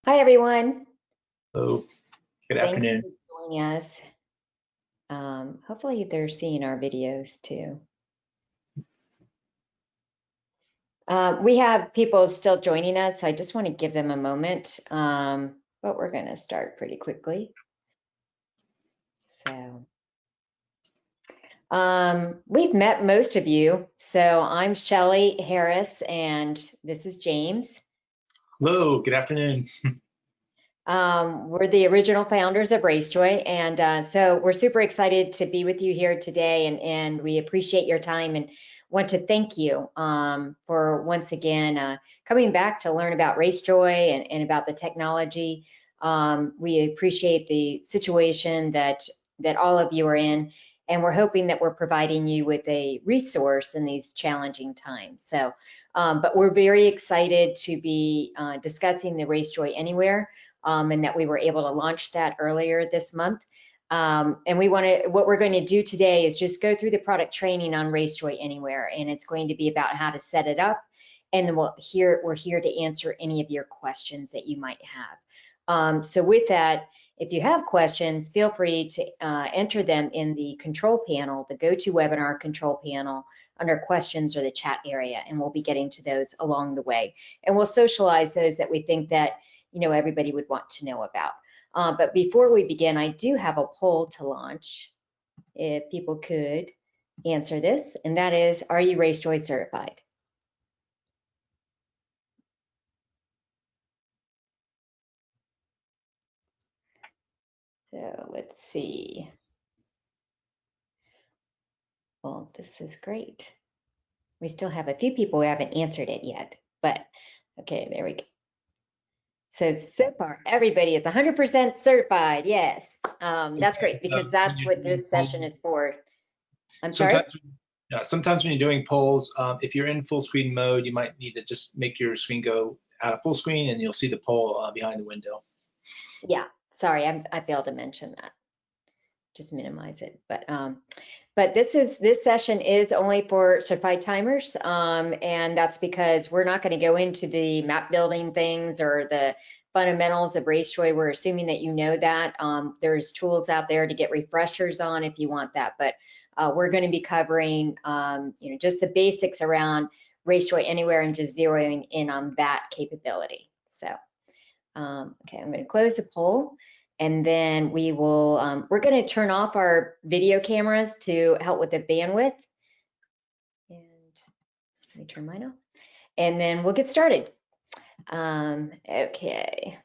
Hi, everyone. Hello, good Thanks afternoon. for joining us. Hopefully they're seeing our videos too. We have people still joining us, so I just want to give them a moment, but we're going to start pretty quickly. So we've met most of you. So I'm Shelly Harris, and this is James. Hello, good afternoon. We're the original founders of RaceJoy, and so we're super excited to be with you here today, and we appreciate your time and want to thank you for once again coming back to learn about RaceJoy and about the technology. We appreciate the situation that all of you are in, and we're hoping that we're providing you with a resource in these challenging times. So, but we're very excited to be discussing the RaceJoy Anywhere. And that we were able to launch that earlier this month. And what we're going to do today is just go through the product training on RaceJoy Anywhere, and it's going to be about how to set it up. And then we're here to answer any of your questions that you might have. So with that, if you have questions, feel free to enter them in the control panel, the GoToWebinar control panel under questions or the chat area, and we'll be getting to those along the way. And we'll socialize those that we think that everybody would want to know about. But before we begin, I do have a poll to launch. If people could answer this, and that is, are you RaceJoy certified? So let's see. Well, this is great. We still have a few people who haven't answered it yet, but okay, there we go. So far, everybody is 100% certified. Yes, that's great because that's what this session is for. I'm sorry? Sometimes when you're doing polls, if you're in full screen mode, you might need to just make your screen go out of full screen and you'll see the poll behind the window. Yeah, sorry, I failed to mention that. Just minimize it, but this session is only for certified timers, and that's because we're not going to go into the map building things or the fundamentals of RaceJoy. We're assuming that you know that. There's tools out there to get refreshers on if you want that, but we're going to be covering just the basics around RaceJoy Anywhere and just zeroing in on that capability. So okay, I'm going to close the poll. And then we will, we're going to turn off our video cameras to help with the bandwidth. And let me turn mine off. And then we'll get started. Okay.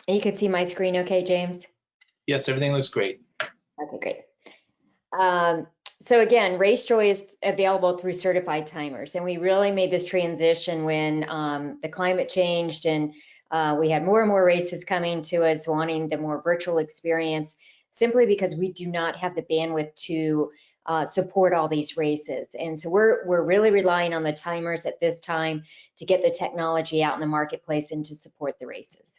You can see my screen okay, James? Yes, everything looks great. Okay, great. So again, RaceJoy is available through certified timers. And we really made this transition when the climate changed and we had more and more races coming to us wanting the more virtual experience, simply because we do not have the bandwidth to support all these races. And so we're really relying on the timers at this time to get the technology out in the marketplace and to support the races.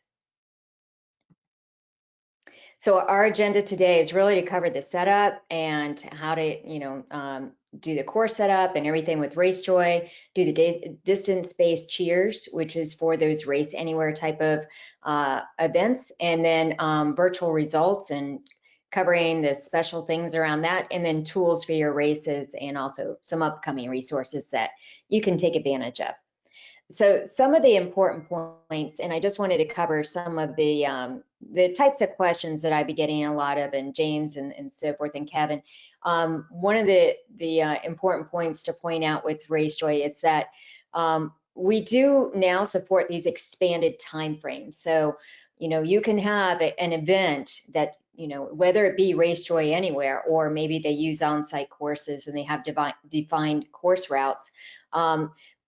So our agenda today is really to cover the setup and how to, do the course setup and everything with RaceJoy, do the distance-based cheers, which is for those race anywhere type of events, and then virtual results and covering the special things around that, and then tools for your races and also some upcoming resources that you can take advantage of. So some of the important points, and I just wanted to cover some of the types of questions that I've been getting a lot of, and James and so forth, and Kevin. One of the important points to point out with RaceJoy is that we do now support these expanded timeframes. So, you can have an event that, whether it be RaceJoy Anywhere, or maybe they use on-site courses and they have defined course routes.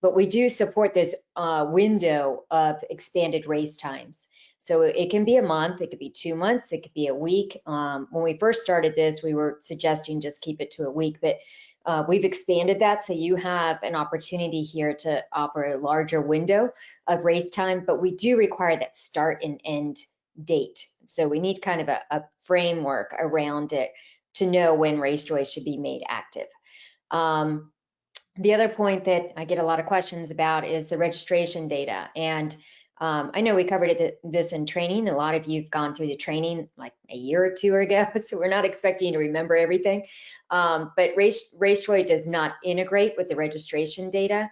But we do support this window of expanded race times. So it can be a month, it could be 2 months, it could be a week. When we first started this, we were suggesting just keep it to a week, but we've expanded that, so you have an opportunity here to offer a larger window of race time, but we do require that start and end date. So we need kind of a framework around it to know when RaceJoy should be made active. The other point that I get a lot of questions about is the registration data. And I know we covered this in training. A lot of you've gone through the training like a year or two ago, so we're not expecting you to remember everything. But RaceJoy does not integrate with the registration data.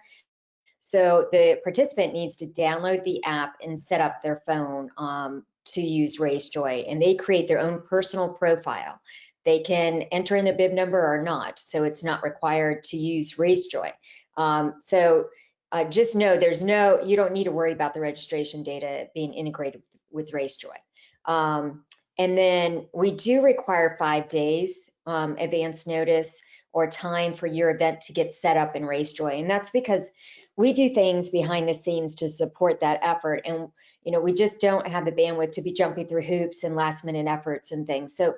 So the participant needs to download the app and set up their phone to use RaceJoy, and they create their own personal profile. They can enter in the bib number or not, so it's not required to use RaceJoy. Just know you don't need to worry about the registration data being integrated with RaceJoy. And then we do require 5 days advance notice or time for your event to get set up in RaceJoy, and that's because we do things behind the scenes to support that effort, and we just don't have the bandwidth to be jumping through hoops and last minute efforts and things. So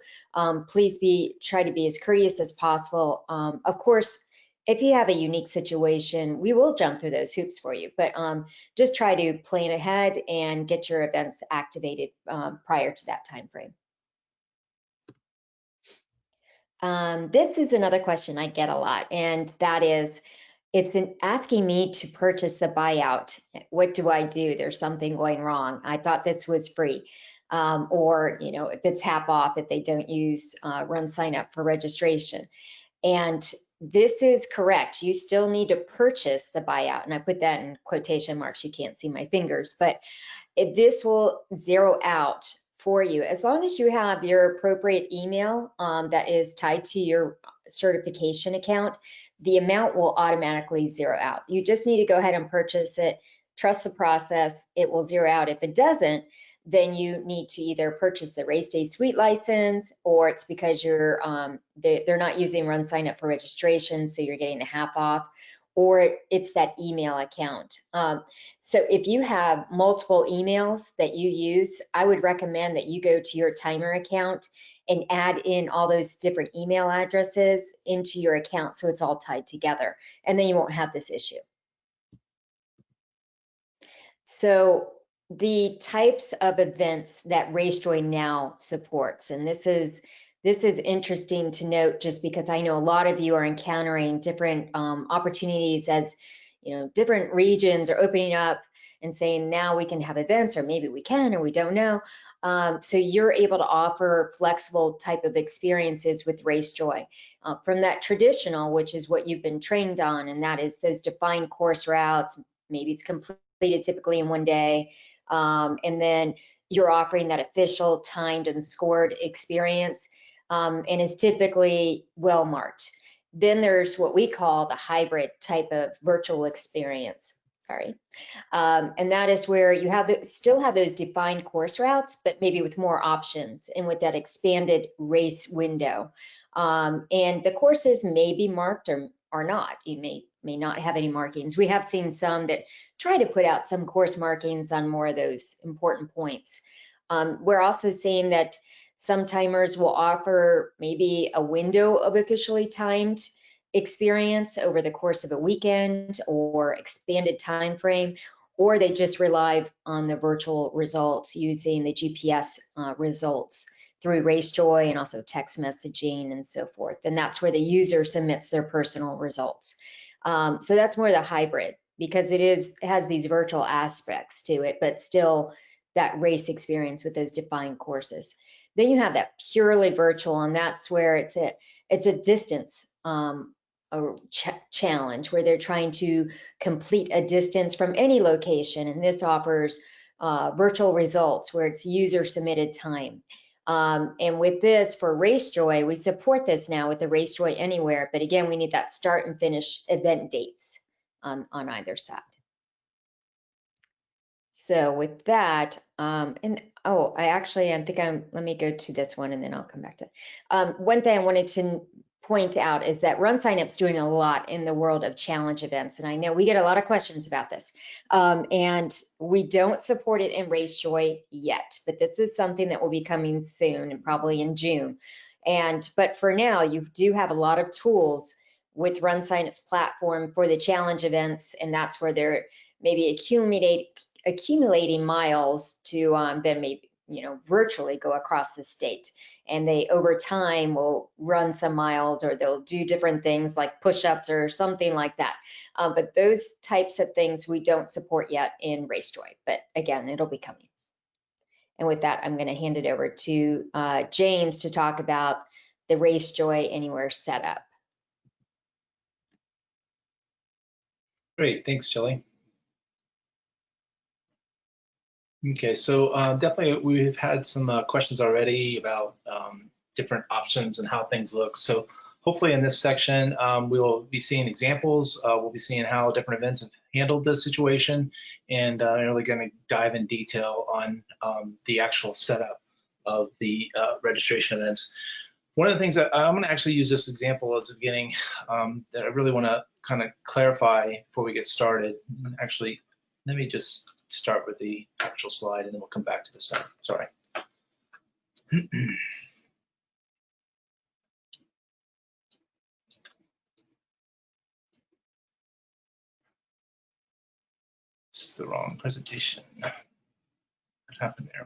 please try to be as courteous as possible. Of course, if you have a unique situation, we will jump through those hoops for you, but just try to plan ahead and get your events activated prior to that time frame. This is another question I get a lot, and that is, it's asking me to purchase the buyout. What do I do? There's something going wrong. I thought this was free. Or, if it's half off, if they don't use RunSignup for registration. And this is correct. You still need to purchase the buyout. And I put that in quotation marks. You can't see my fingers, but this will zero out for you as long as you have your appropriate email that is tied to your certification account. The amount will automatically zero out. You just need to go ahead and purchase it, trust the process, it will zero out. If it doesn't, then you need to either purchase the RaceDay suite license, or it's because they're not using RunSignup for registration, so you're getting the half off, or it's that email account. So if you have multiple emails that you use, I would recommend that you go to your timer account and add in all those different email addresses into your account so it's all tied together, and then you won't have this issue. So the types of events that RaceJoy now supports, and this is interesting to note, just because I know a lot of you are encountering different opportunities as different regions are opening up and saying now we can have events, or maybe we can, or we don't know. So you're able to offer flexible type of experiences with RaceJoy from that traditional, which is what you've been trained on, and that is those defined course routes. Maybe it's completed typically in one day. And then you're offering that official timed and scored experience, and is typically well marked. Then there's what we call the hybrid type of virtual experience. And that is where you still have those defined course routes, but maybe with more options and with that expanded race window. And the courses may be marked or not. You may not have any markings. We have seen some that try to put out some course markings on more of those important points. We're also seeing that some timers will offer maybe a window of officially timed experience over the course of a weekend or expanded time frame, or they just rely on the virtual results using the GPS results through RaceJoy and also text messaging and so forth. And that's where the user submits their personal results. So that's more the hybrid, because it has these virtual aspects to it, but still that race experience with those defined courses. Then you have that purely virtual, and that's where it's a distance challenge, where they're trying to complete a distance from any location, and this offers virtual results where it's user submitted time. And with this, for RaceJoy, we support this now with the RaceJoy Anywhere, but again, we need that start and finish event dates on either side. So with that, let me go to this one and then I'll come back to one thing I wanted to point out is that RunSignup's doing a lot in the world of challenge events, and I know we get a lot of questions about this, and we don't support it in RaceJoy yet, but this is something that will be coming soon, and probably in June. But for now, you do have a lot of tools with RunSignup's platform for the challenge events, and that's where they're maybe accumulating miles to then maybe virtually go across the state. And they, over time, will run some miles, or they'll do different things like push-ups or something like that. But those types of things we don't support yet in RaceJoy. But again, it'll be coming. And with that, I'm going to hand it over to James to talk about the RaceJoy Anywhere setup. Great, thanks, Shelley. Okay, so definitely we've had some questions already about different options and how things look. So hopefully in this section, we'll be seeing examples. We'll be seeing how different events have handled this situation, and really going to dive in detail on the actual setup of the registration events. One of the things that I'm going to actually use this example as a beginning that I really want to kind of clarify before we get started. Actually, let me just start with the actual slide and then we'll come back to the side. Sorry. This is the wrong presentation. What happened there?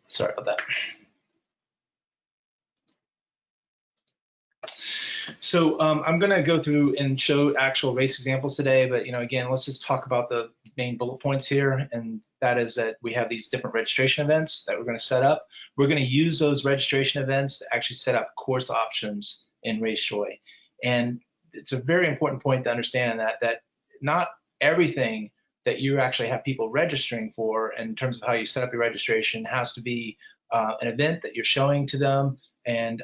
Sorry about that. So I'm going to go through and show actual race examples today, but again, let's just talk about the main bullet points here, and that is that we have these different registration events that we're going to set up. We're going to use those registration events to actually set up course options in RaceJoy, and it's a very important point to understand that not everything that you actually have people registering for in terms of how you set up your registration has to be an event that you're showing to them. And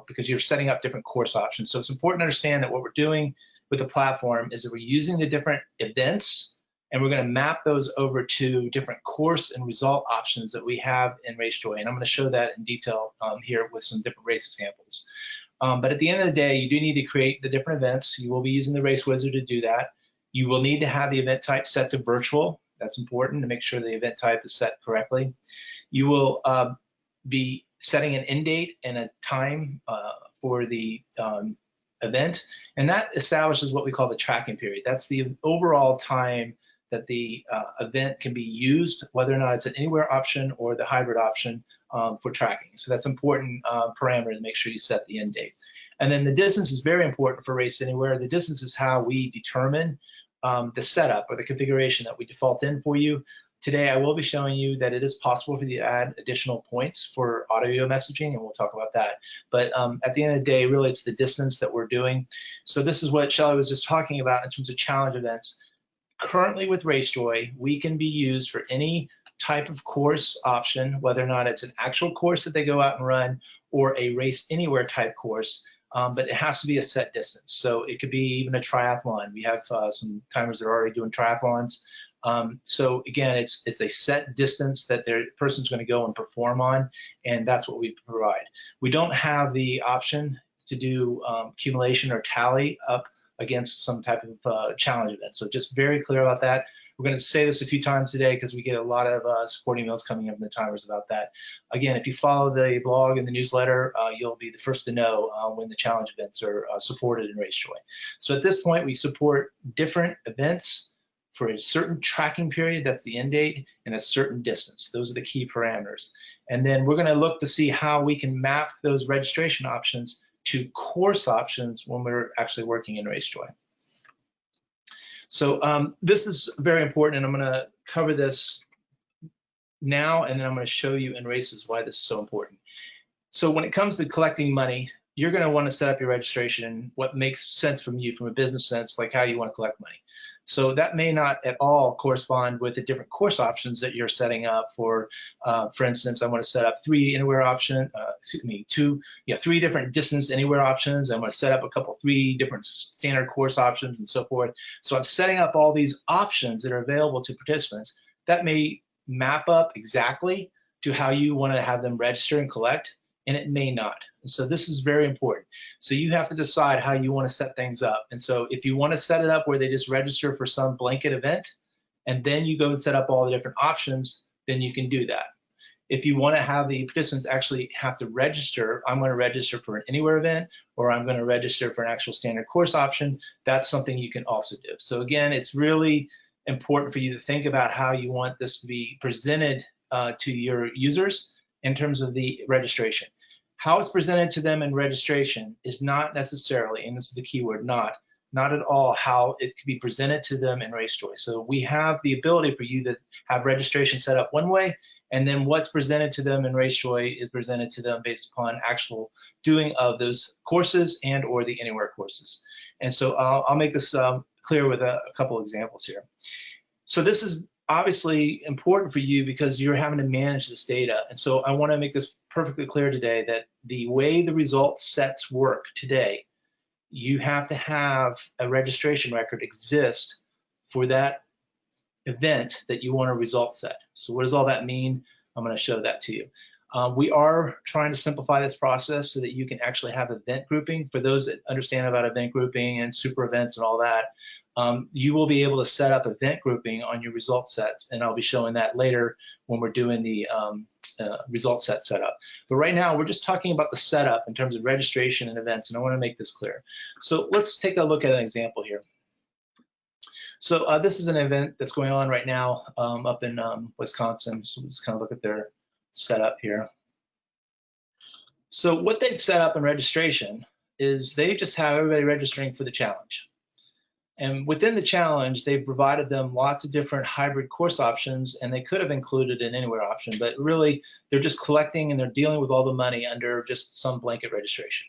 because you're setting up different course options. So it's important to understand that what we're doing with the platform is that we're using the different events and we're going to map those over to different course and result options that we have in RaceJoy. And I'm going to show that in detail here with some different race examples. But at the end of the day, you do need to create the different events. You will be using the Race Wizard to do that. You will need to have the event type set to virtual. That's important to make sure the event type is set correctly. You will be setting an end date and a time for the event, and that establishes what we call the tracking period. That's the overall time that the event can be used, whether or not it's an anywhere option or the hybrid option for tracking. So that's an important parameter to make sure you set the end date. And then the distance is very important for Race Anywhere. The distance is how we determine the setup or the configuration that we default in for you. Today, I will be showing you that it is possible for you to add additional points for audio messaging, and we'll talk about that. But at the end of the day, really, it's the distance that we're doing. So this is what Shelley was just talking about in terms of challenge events. Currently with RaceJoy, we can be used for any type of course option, whether or not it's an actual course that they go out and run or a Race Anywhere type course, but it has to be a set distance. So it could be even a triathlon. We have some timers that are already doing triathlons. So again, it's a set distance that the person's going to go and perform on, and that's what we provide. We don't have the option to do accumulation or tally up against some type of challenge event. So just very clear about that. We're going to say this a few times today because we get a lot of support emails coming in from the timers about that. Again, if you follow the blog and the newsletter, you'll be the first to know when the challenge events are supported in RaceJoy. So at this point, we support different events for a certain tracking period, that's the end date, and a certain distance. Those are the key parameters. And then we're going to look to see how we can map those registration options to course options when we're actually working in RaceJoy. So this is very important, and I'm going to cover this now, and then I'm going to show you in races why this is so important. So when it comes to collecting money, you're going to want to set up your registration, what makes sense from you from a business sense, like how you want to collect money. So that may not at all correspond with the different course options that you're setting up for instance, I want to set up three different distance anywhere options. I'm going to set up three different standard course options and so forth. So I'm setting up all these options that are available to participants that may map up exactly to how you want to have them register and collect, and it may not. And so this is very important. So you have to decide how you want to set things up. And so if you want to set it up where they just register for some blanket event, and then you go and set up all the different options, then you can do that. If you want to have the participants actually have to register, I'm going to register for an anywhere event, or I'm going to register for an actual standard course option, that's something you can also do. So again, it's really important for you to think about how you want this to be presented to your users in terms of the registration. How it's presented to them in registration is not necessarily, and this is the key word, not at all how it can be presented to them in RaceJoy. So we have the ability for you to have registration set up one way, and then what's presented to them in RaceJoy is presented to them based upon actual doing of those courses and or the Anywhere courses. And so I'll make this clear with a couple examples here. So this is obviously important for you because you're having to manage this data. And so I want to make this perfectly clear today that the way the result sets work today, you have to have a registration record exist for that event that you want a result set. So what does all that mean? I'm going to show that to you. We are trying to simplify this process so that you can actually have event grouping. For those that understand about event grouping and super events and all that, you will be able to set up event grouping on your result sets, and I'll be showing that later when we're doing the result set setup. But right now, we're just talking about the setup in terms of registration and events, and I want to make this clear. So let's take a look at an example here. So this is an event that's going on right now up in Wisconsin. So let's kind of look at their setup here. So what they've set up in registration is they just have everybody registering for the challenge. And within the challenge, they've provided them lots of different hybrid course options, and they could have included an Anywhere option, but really they're just collecting and they're dealing with all the money under just some blanket registration.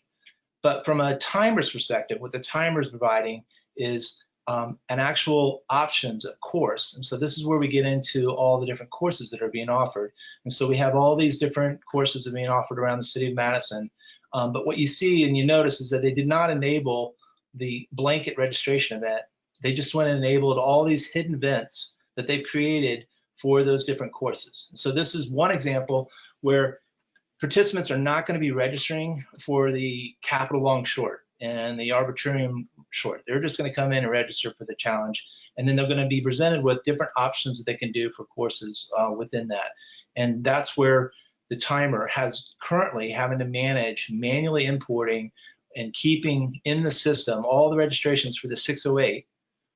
But from a timer's perspective, what the timer is providing is an actual options of course. And so this is where we get into all the different courses that are being offered. And so we have all these different courses that are being offered around the city of Madison. But what you see and you notice is that they did not enable the blanket registration event. They just went and enabled all these hidden events that they've created for those different courses. So this is one example where participants are not going to be registering for the capital long short and the arbitrarium short. They're just going to come in and register for the challenge, and then they're going to be presented with different options that they can do for courses within that. And that's where the timer has currently having to manage manually importing and keeping in the system all the registrations for the 608.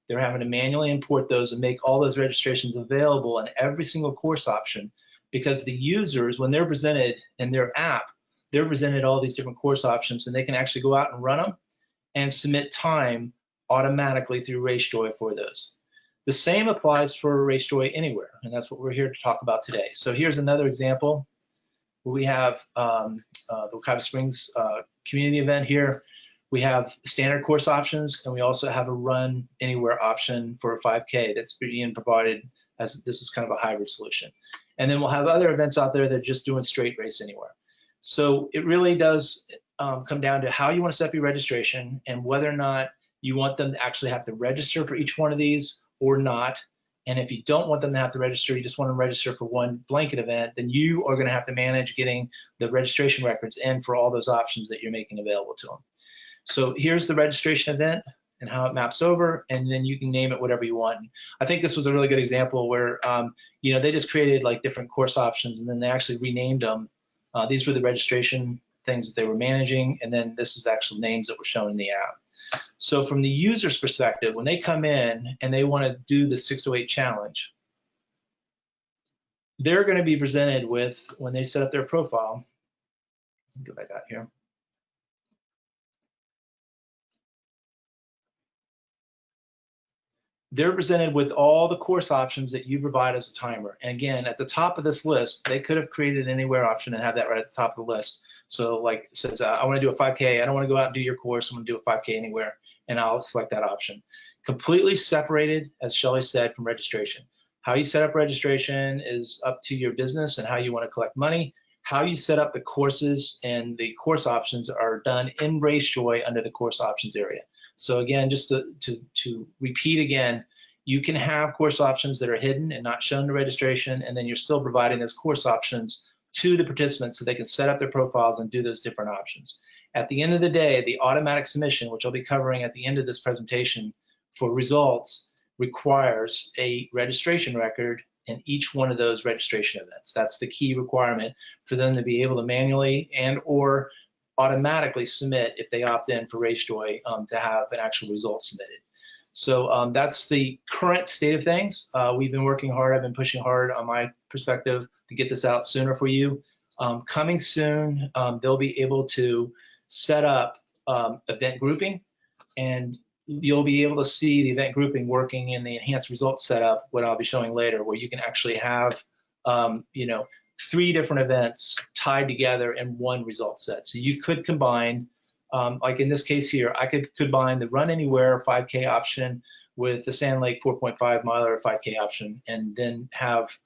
They're having to manually import those and make all those registrations available in every single course option, because the users, when they're presented in their app, they're presented all these different course options, and they can actually go out and run them and submit time automatically through RaceJoy for those. The same applies for RaceJoy Anywhere, and that's what we're here to talk about today. So here's another example. We have the Wekiva Springs community event here. We have standard course options, and we also have a Run Anywhere option for a 5K that's being provided as this is kind of a hybrid solution. And then we'll have other events out there that are just doing straight Race Anywhere. So it really does come down to how you want to set up your registration and whether or not you want them to actually have to register for each one of these or not. And if you don't want them to have to register, you just want to register for one blanket event, then you are going to have to manage getting the registration records in for all those options that you're making available to them. So here's the registration event and how it maps over, and then you can name it whatever you want. I think this was a really good example where you know, they just created like different course options, and then they actually renamed them. These were the registration things that they were managing, and then this is actual names that were shown in the app. So from the user's perspective, when they come in and they want to do the 608 challenge, they're going to be presented with, when they set up their profile, go back out here. They're presented with all the course options that you provide as a timer. And again, at the top of this list, they could have created an Anywhere option and have that right at the top of the list. So like it says, I want to do a 5K. I don't want to go out and do your course. I'm going to do a 5K Anywhere, and I'll select that option. Completely separated, as Shelly said, from registration. How you set up registration is up to your business and how you want to collect money. How you set up the courses and the course options are done in RaceJoy under the course options area. So again, just to repeat again, you can have course options that are hidden and not shown to registration, and then you're still providing those course options to the participants so they can set up their profiles and do those different options. At the end of the day, the automatic submission, which I'll be covering at the end of this presentation for results, requires a registration record in each one of those registration events. That's the key requirement for them to be able to manually and or automatically submit if they opt in for RaceJoy to have an actual result submitted. So that's the current state of things. We've been working hard. I've been pushing hard on my perspective to get this out sooner for you. Coming soon, they'll be able to set up event grouping, and you'll be able to see the event grouping working in the enhanced results setup, what I'll be showing later, where you can actually have, 3 different events tied together in one result set. So you could combine, like in this case here, I could combine the Run Anywhere 5K option with the Sand Lake 4.5 miler 5K option, and then have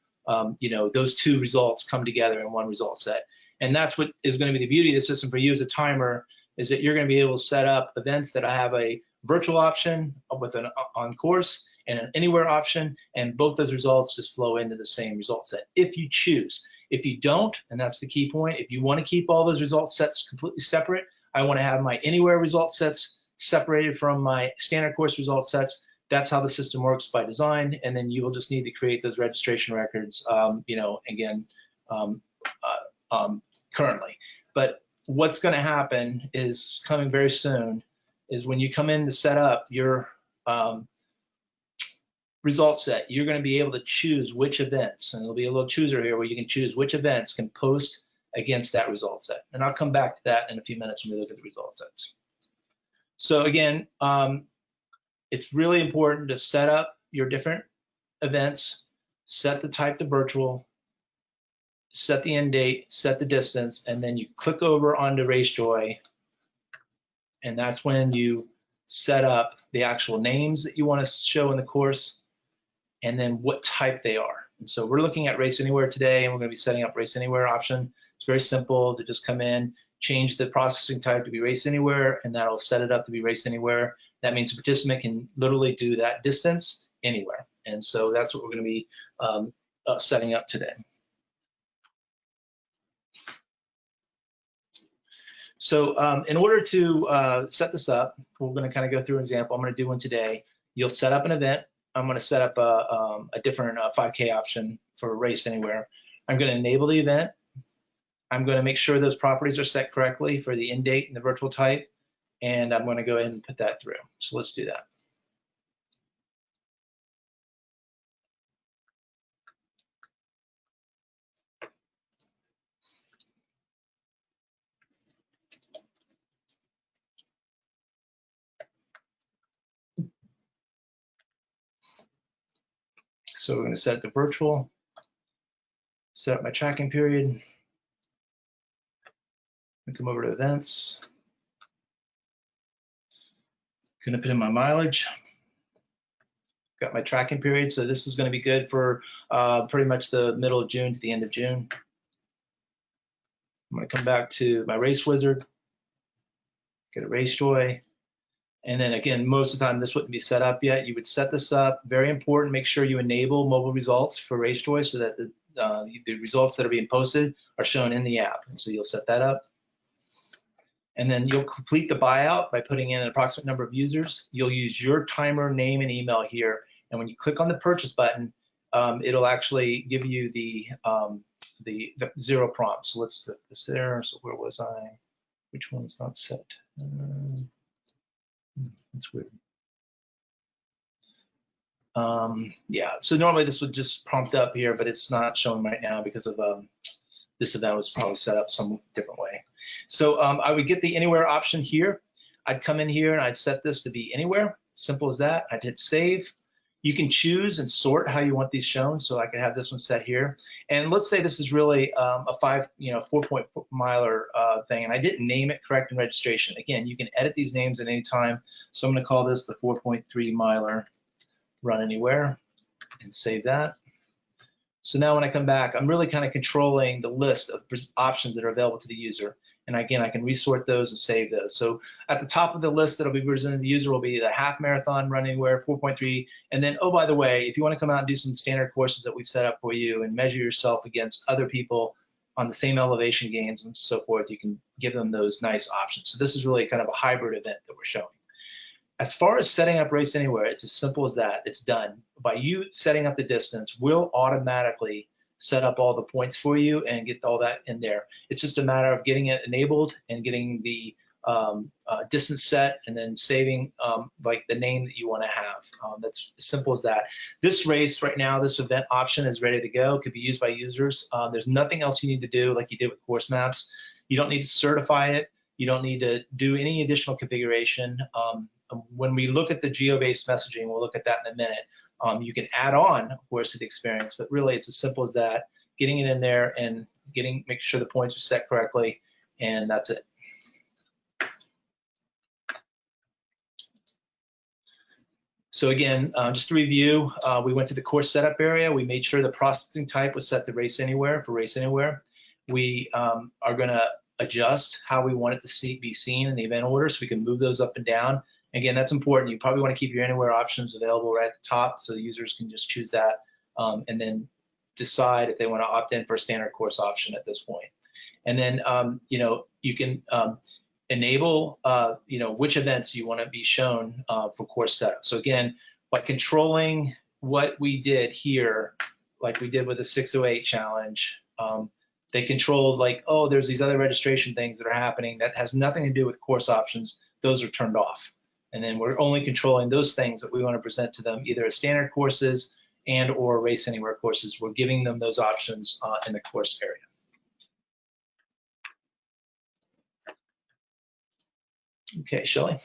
those 2 results come together in one result set. And that's what is going to be the beauty of the system for you as a timer, is that you're going to be able to set up events that have a virtual option with an on course and an anywhere option, and both those results just flow into the same result set if you choose. If you don't, and that's the key point, if you want to keep all those result sets completely separate, I want to have my anywhere result sets separated from my standard course result sets. That's how the system works by design, and then you will just need to create those registration records, currently. But what's going to happen is, coming very soon, is when you come in to set up your result set, you're going to be able to choose which events, and there'll be a little chooser here where you can choose which events can post against that result set. And I'll come back to that in a few minutes when we look at the result sets. So again, it's really important to set up your different events, set the type to virtual, set the end date, set the distance, and then you click over onto RaceJoy, and that's when you set up the actual names that you want to show in the course, and then what type they are. And so we're looking at Race Anywhere today, and we're going to be setting up Race Anywhere option. It's very simple to just come in, change the processing type to be Race Anywhere, and that'll set it up to be Race Anywhere. That means the participant can literally do that distance anywhere. And so that's what we're going to be setting up today. So in order to set this up, we're going to kind of go through an example. I'm going to do one today. You'll set up an event. I'm going to set up a different 5K option for Race Anywhere. I'm going to enable the event. I'm going to make sure those properties are set correctly for the end date and the virtual type, and I'm going to go ahead and put that through. So let's do that. So we're going to set it to virtual, set up my tracking period, and come over to events. Going to put in my mileage. Got my tracking period, so this is going to be good for pretty much the middle of June to the end of June. I'm going to come back to my race wizard, get a RaceJoy, and then again, most of the time this wouldn't be set up yet. You would set this up. Very important, make sure you enable mobile results for RaceJoy so that the results that are being posted are shown in the app. And so you'll set that up. And then you'll complete the buyout by putting in an approximate number of users. You'll use your timer, name, and email here. And when you click on the purchase button, it'll actually give you the 0 prompt. So let's set this there. So where was I? Which one is not set? That's weird. Yeah, so normally this would just prompt up here, but it's not showing right now because of this event was probably set up some different way. So I would get the anywhere option here. I'd come in here and I'd set this to be anywhere. Simple as that. I'd hit save. You can choose and sort how you want these shown. So I could have this one set here. And let's say this is really a 4.4 miler thing, and I didn't name it correct in registration. Again, you can edit these names at any time. So I'm going to call this the 4.3 miler Run Anywhere and save that. So now when I come back, I'm really kind of controlling the list of options that are available to the user. And again, I can resort those and save those. So at the top of the list that'll be presented to the user will be the half marathon Run Anywhere 4.3. And then, oh, by the way, if you want to come out and do some standard courses that we've set up for you and measure yourself against other people on the same elevation gains and so forth, you can give them those nice options. So this is really kind of a hybrid event that we're showing. As far as setting up Race Anywhere, it's as simple as that. It's done. By you setting up the distance, we'll automatically set up all the points for you and get all that in there. It's just a matter of getting it enabled and getting the distance set, and then saving like the name that you want to have. That's as simple as that. This race right now, this event option is ready to go. It could be used by users. There's nothing else you need to do like you did with course maps. You don't need to certify it. You don't need to do any additional configuration. When we look at the geo-based messaging, we'll look at that in a minute. You can add on, of course, to the experience, but really it's as simple as that. Getting it in there and make sure the points are set correctly, and that's it. So again, just to review, we went to the course setup area. We made sure the processing type was set to Race Anywhere for Race Anywhere. We are going to adjust how we want it to be seen in the event order, so we can move those up and down. Again, that's important. You probably want to keep your Anywhere options available right at the top, so the users can just choose that and then decide if they want to opt in for a standard course option at this point. And then you can enable which events you want to be shown for course setup. So again, by controlling what we did here, like we did with the 608 challenge, they controlled like, oh, there's these other registration things that are happening that has nothing to do with course options. Those are turned off. And then we're only controlling those things that we want to present to them, either as standard courses and or Race Anywhere courses. We're giving them those options in the course area. Okay, Shelley.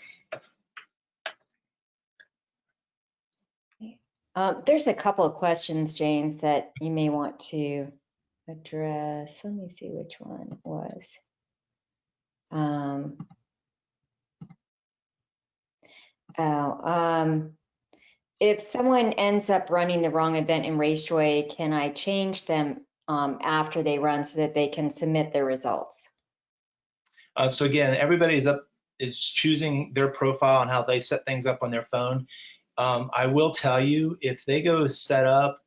There's a couple of questions, James, that you may want to address. Let me see which one it was. If someone ends up running the wrong event in RaceJoy, can I change them after they run so that they can submit their results? So again, everybody is choosing their profile and how they set things up on their phone. I will tell you, if they go set up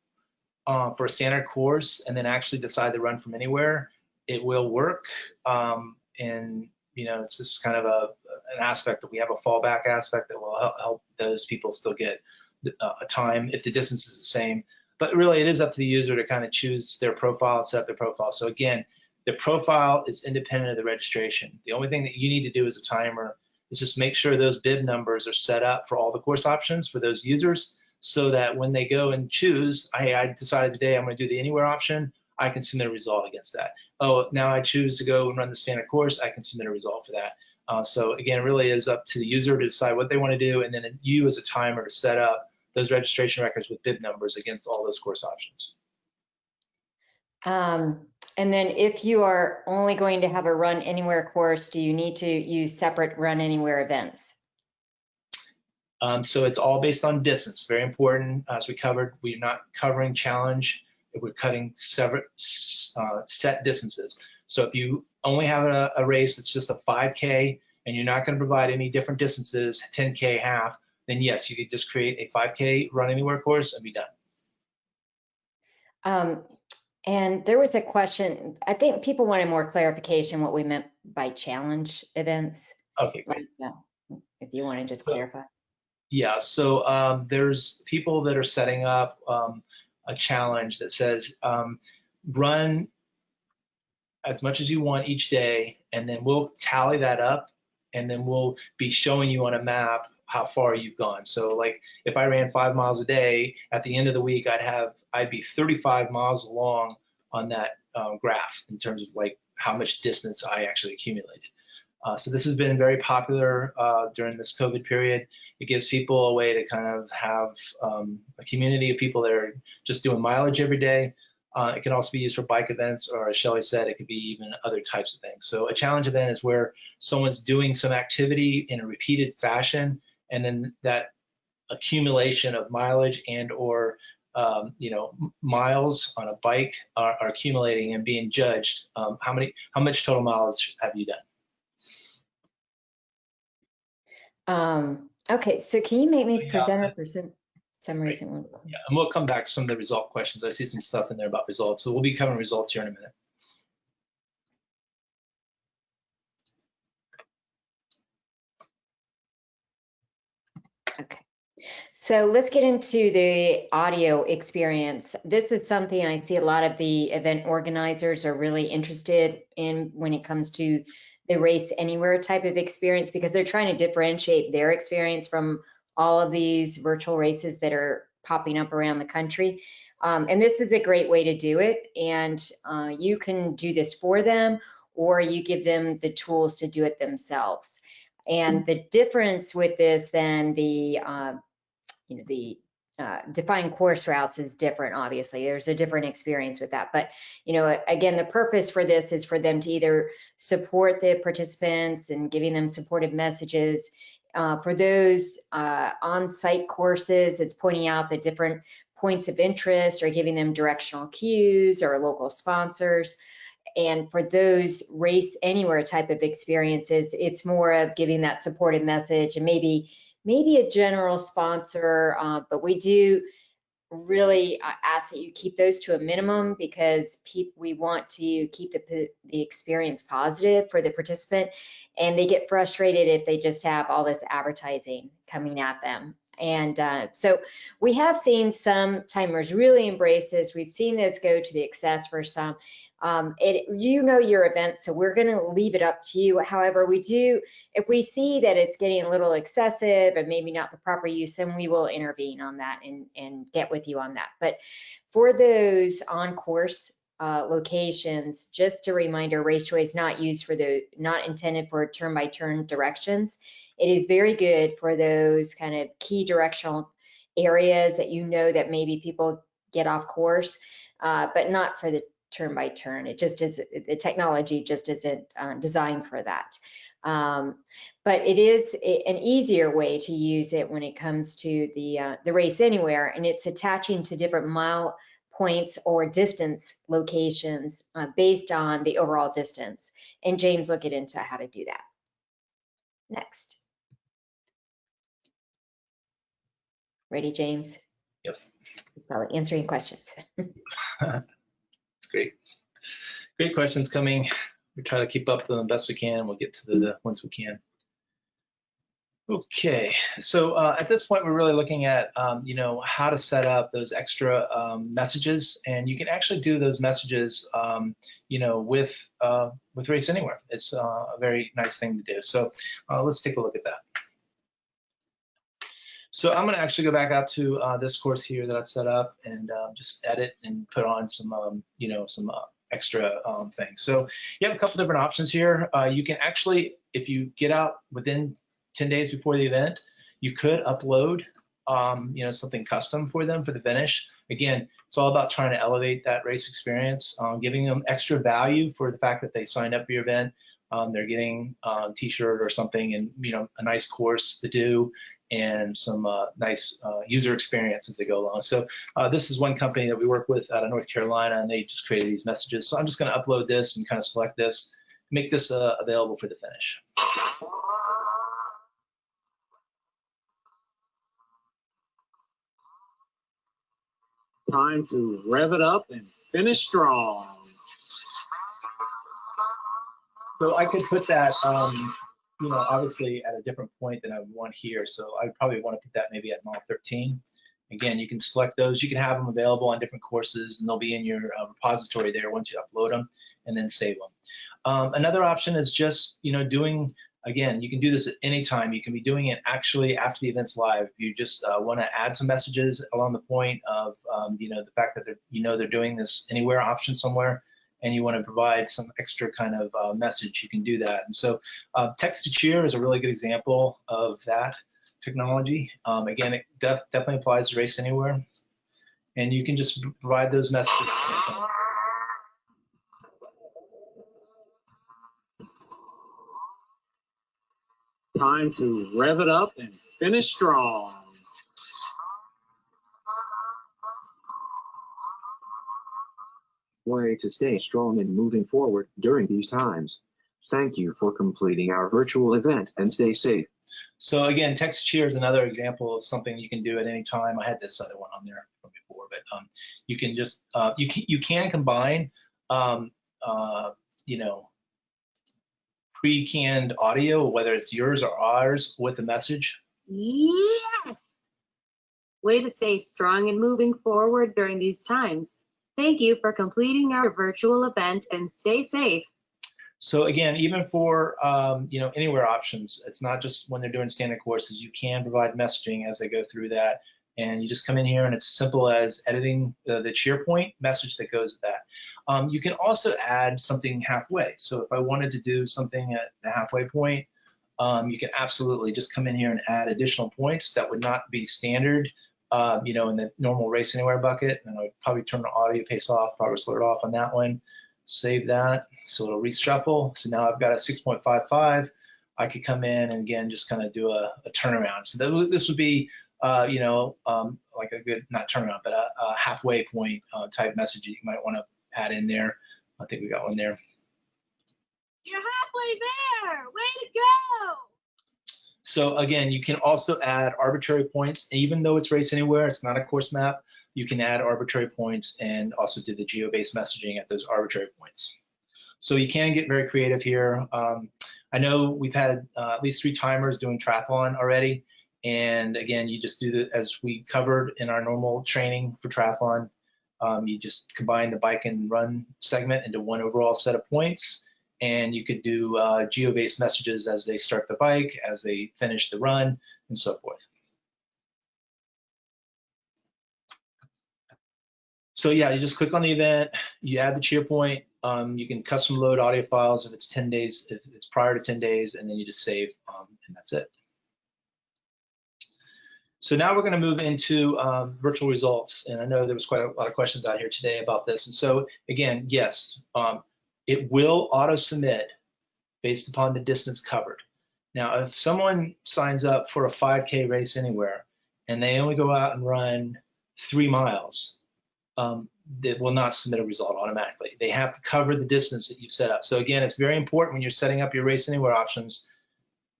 for a standard course and then actually decide to run from anywhere, it will work. And it's just kind of an aspect that we have a fallback aspect that will help those people still get a time if the distance is the same. But really, it is up to the user to kind of choose their profile and set up their profile. So again, the profile is independent of the registration. The only thing that you need to do as a timer is just make sure those bib numbers are set up for all the course options for those users, so that when they go and choose, hey, I decided today I'm going to do the Anywhere option, I can submit a result against that. Oh, now I choose to go and run the standard course, I can submit a result for that. So again, it really is up to the user to decide what they want to do, and then you as a timer to set up those registration records with bib numbers against all those course options. And then if you are only going to have a Run Anywhere course, do you need to use separate Run Anywhere events? So it's all based on distance. Very important. As we covered, we're not covering challenge. We're cutting separate set distances. So if you only have a race that's just a 5K and you're not going to provide any different distances, 10K, half, then yes, you could just create a 5K Run Anywhere course and be done. And there was a question, I think people wanted more clarification what we meant by challenge events. Okay, great. If you want to just clarify. Yeah, so there's people that are setting up a challenge that says run as much as you want each day, and then we'll tally that up, and then we'll be showing you on a map how far you've gone. So like if I ran 5 miles a day, at the end of the week, I'd be 35 miles along on that graph in terms of like how much distance I actually accumulated. So this has been very popular during this COVID period. It gives people a way to kind of have a community of people that are just doing mileage every day. It can also be used for bike events, or as Shelley said, it could be even other types of things. So a challenge event is where someone's doing some activity in a repeated fashion, and then that accumulation of mileage and or miles on a bike are accumulating and being judged. How much total mileage have you done? Okay, so can you make me presenter for some reason? Right. Yeah, and we'll come back to some of the result questions. I see some stuff in there about results, so we'll be covering results here in a minute. Okay, So let's get into the audio experience. This is something I see a lot of the event organizers are really interested in when it comes to the race anywhere type of experience, because they're trying to differentiate their experience from all of these virtual races that are popping up around the country. And this is a great way to do it. And you can do this for them, or you give them the tools to do it themselves. And the difference with this than the defined course routes is different. Obviously, there's a different experience with that. But, again, the purpose for this is for them to either support the participants and giving them supportive messages. For those on-site courses, it's pointing out the different points of interest or giving them directional cues or local sponsors. And for those race anywhere type of experiences, it's more of giving that supportive message and maybe a general sponsor, but we do really ask that you keep those to a minimum, because we want to keep the experience positive for the participant, and they get frustrated if they just have all this advertising coming at them. And so we have seen some timers really embrace this. We've seen this go to the excess for some. Your event, so we're going to leave it up to you. However, if we see that it's getting a little excessive and maybe not the proper use, then we will intervene on that and get with you on that. But for those on-course locations, just a reminder, RaceJoy is not intended for turn-by-turn directions. It is very good for those kind of key directional areas that that maybe people get off course, but not for the turn by turn. It just is, the technology just isn't designed for that. But it is an easier way to use it when it comes to the race anywhere, and it's attaching to different mile points or distance locations based on the overall distance. And James will get into how to do that next. Ready, James? Yep. He's probably answering questions. Great questions coming. We try to keep up to them the best we can. We'll get to the ones we can. Okay, so at this point, we're really looking at how to set up those extra messages, and you can actually do those messages with Race Anywhere. It's a very nice thing to do. So let's take a look at that. So I'm going to actually go back out to this course here that I've set up and just edit and put on some some extra things. So you have a couple different options here. You can actually, if you get out within 10 days before the event, you could upload something custom for them for the finish. Again, it's all about trying to elevate that race experience, giving them extra value for the fact that they signed up for your event. They're getting a t-shirt or something, and a nice course to do, and some nice user experience as they go along. So this is one company that we work with out of North Carolina, and they just created these messages. So I'm just going to upload this and kind of select this, make this available for the finish. Time to rev it up and finish strong. So I could put that, obviously at a different point than I would want here. So I probably want to put that maybe at mile 13. Again, you can select those. You can have them available on different courses, and they'll be in your repository there once you upload them and then save them. Another option is just, again, you can do this at any time. You can be doing it actually after the event's live. If you just want to add some messages along the point of, the fact that they're doing this anywhere option somewhere, and you want to provide some extra kind of message, you can do that. And so text to cheer is a really good example of that technology. Again, it definitely applies to Race Anywhere, and you can just provide those messages. Time to rev it up and finish strong. Way to stay strong and moving forward during these times. Thank you for completing our virtual event, and stay safe. So again, text cheer is another example of something you can do at any time. I had this other one on there from before, but you can just you can combine pre-canned audio, whether it's yours or ours, with the message. Yes. Way to stay strong and moving forward during these times. Thank you for completing our virtual event and stay safe. So again, even for anywhere options, it's not just when they're doing standard courses. You can provide messaging as they go through that, and you just come in here and it's as simple as editing the cheer point message that goes with that. You can also add something halfway. So if I wanted to do something at the halfway point, you can absolutely just come in here and add additional points that would not be standard, in the normal Race Anywhere bucket. And I would probably turn the audio pace off, probably slow it off on that one. Save that, so it'll reshuffle. So now I've got a 6.55. I could come in and again just kind of do a turnaround. So this would be, like a good, not turnaround, but a halfway point type message you might want to add in there. I think we got one there. You're halfway there. Way to go. So again, you can also add arbitrary points, even though it's Race Anywhere, it's not a course map. You can add arbitrary points and also do the geo-based messaging at those arbitrary points. So you can get very creative here. I know we've had at least 3 timers doing triathlon already. And again, you just do as we covered in our normal training for triathlon, you just combine the bike and run segment into one overall set of points. And you could do geo-based messages as they start the bike, as they finish the run, and so forth. So yeah, you just click on the event, you add the cheer point, you can custom load audio files if it's 10 days, if it's prior to 10 days, and then you just save, and that's it. So now we're gonna move into virtual results. And I know there was quite a lot of questions out here today about this. And so again, yes, it will auto-submit based upon the distance covered. Now, if someone signs up for a 5K Race Anywhere and they only go out and run 3 miles, that will not submit a result automatically. They have to cover the distance that you've set up. So again, it's very important when you're setting up your Race Anywhere options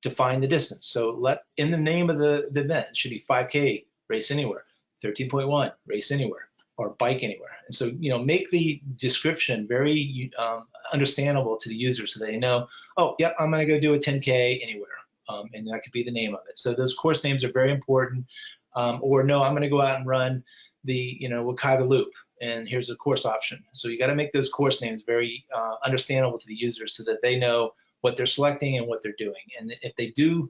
to find the distance. So in the name of the event, it should be 5K Race Anywhere, 13.1 Race Anywhere, or Bike Anywhere. And so, make the description very understandable to the user so they know, oh, yep, I'm gonna go do a 10K anywhere. And that could be the name of it. So those course names are very important. Or no, I'm gonna go out and run the Wakaiba Loop, and here's a course option. So you got to make those course names very understandable to the user so that they know what they're selecting and what they're doing. And if they do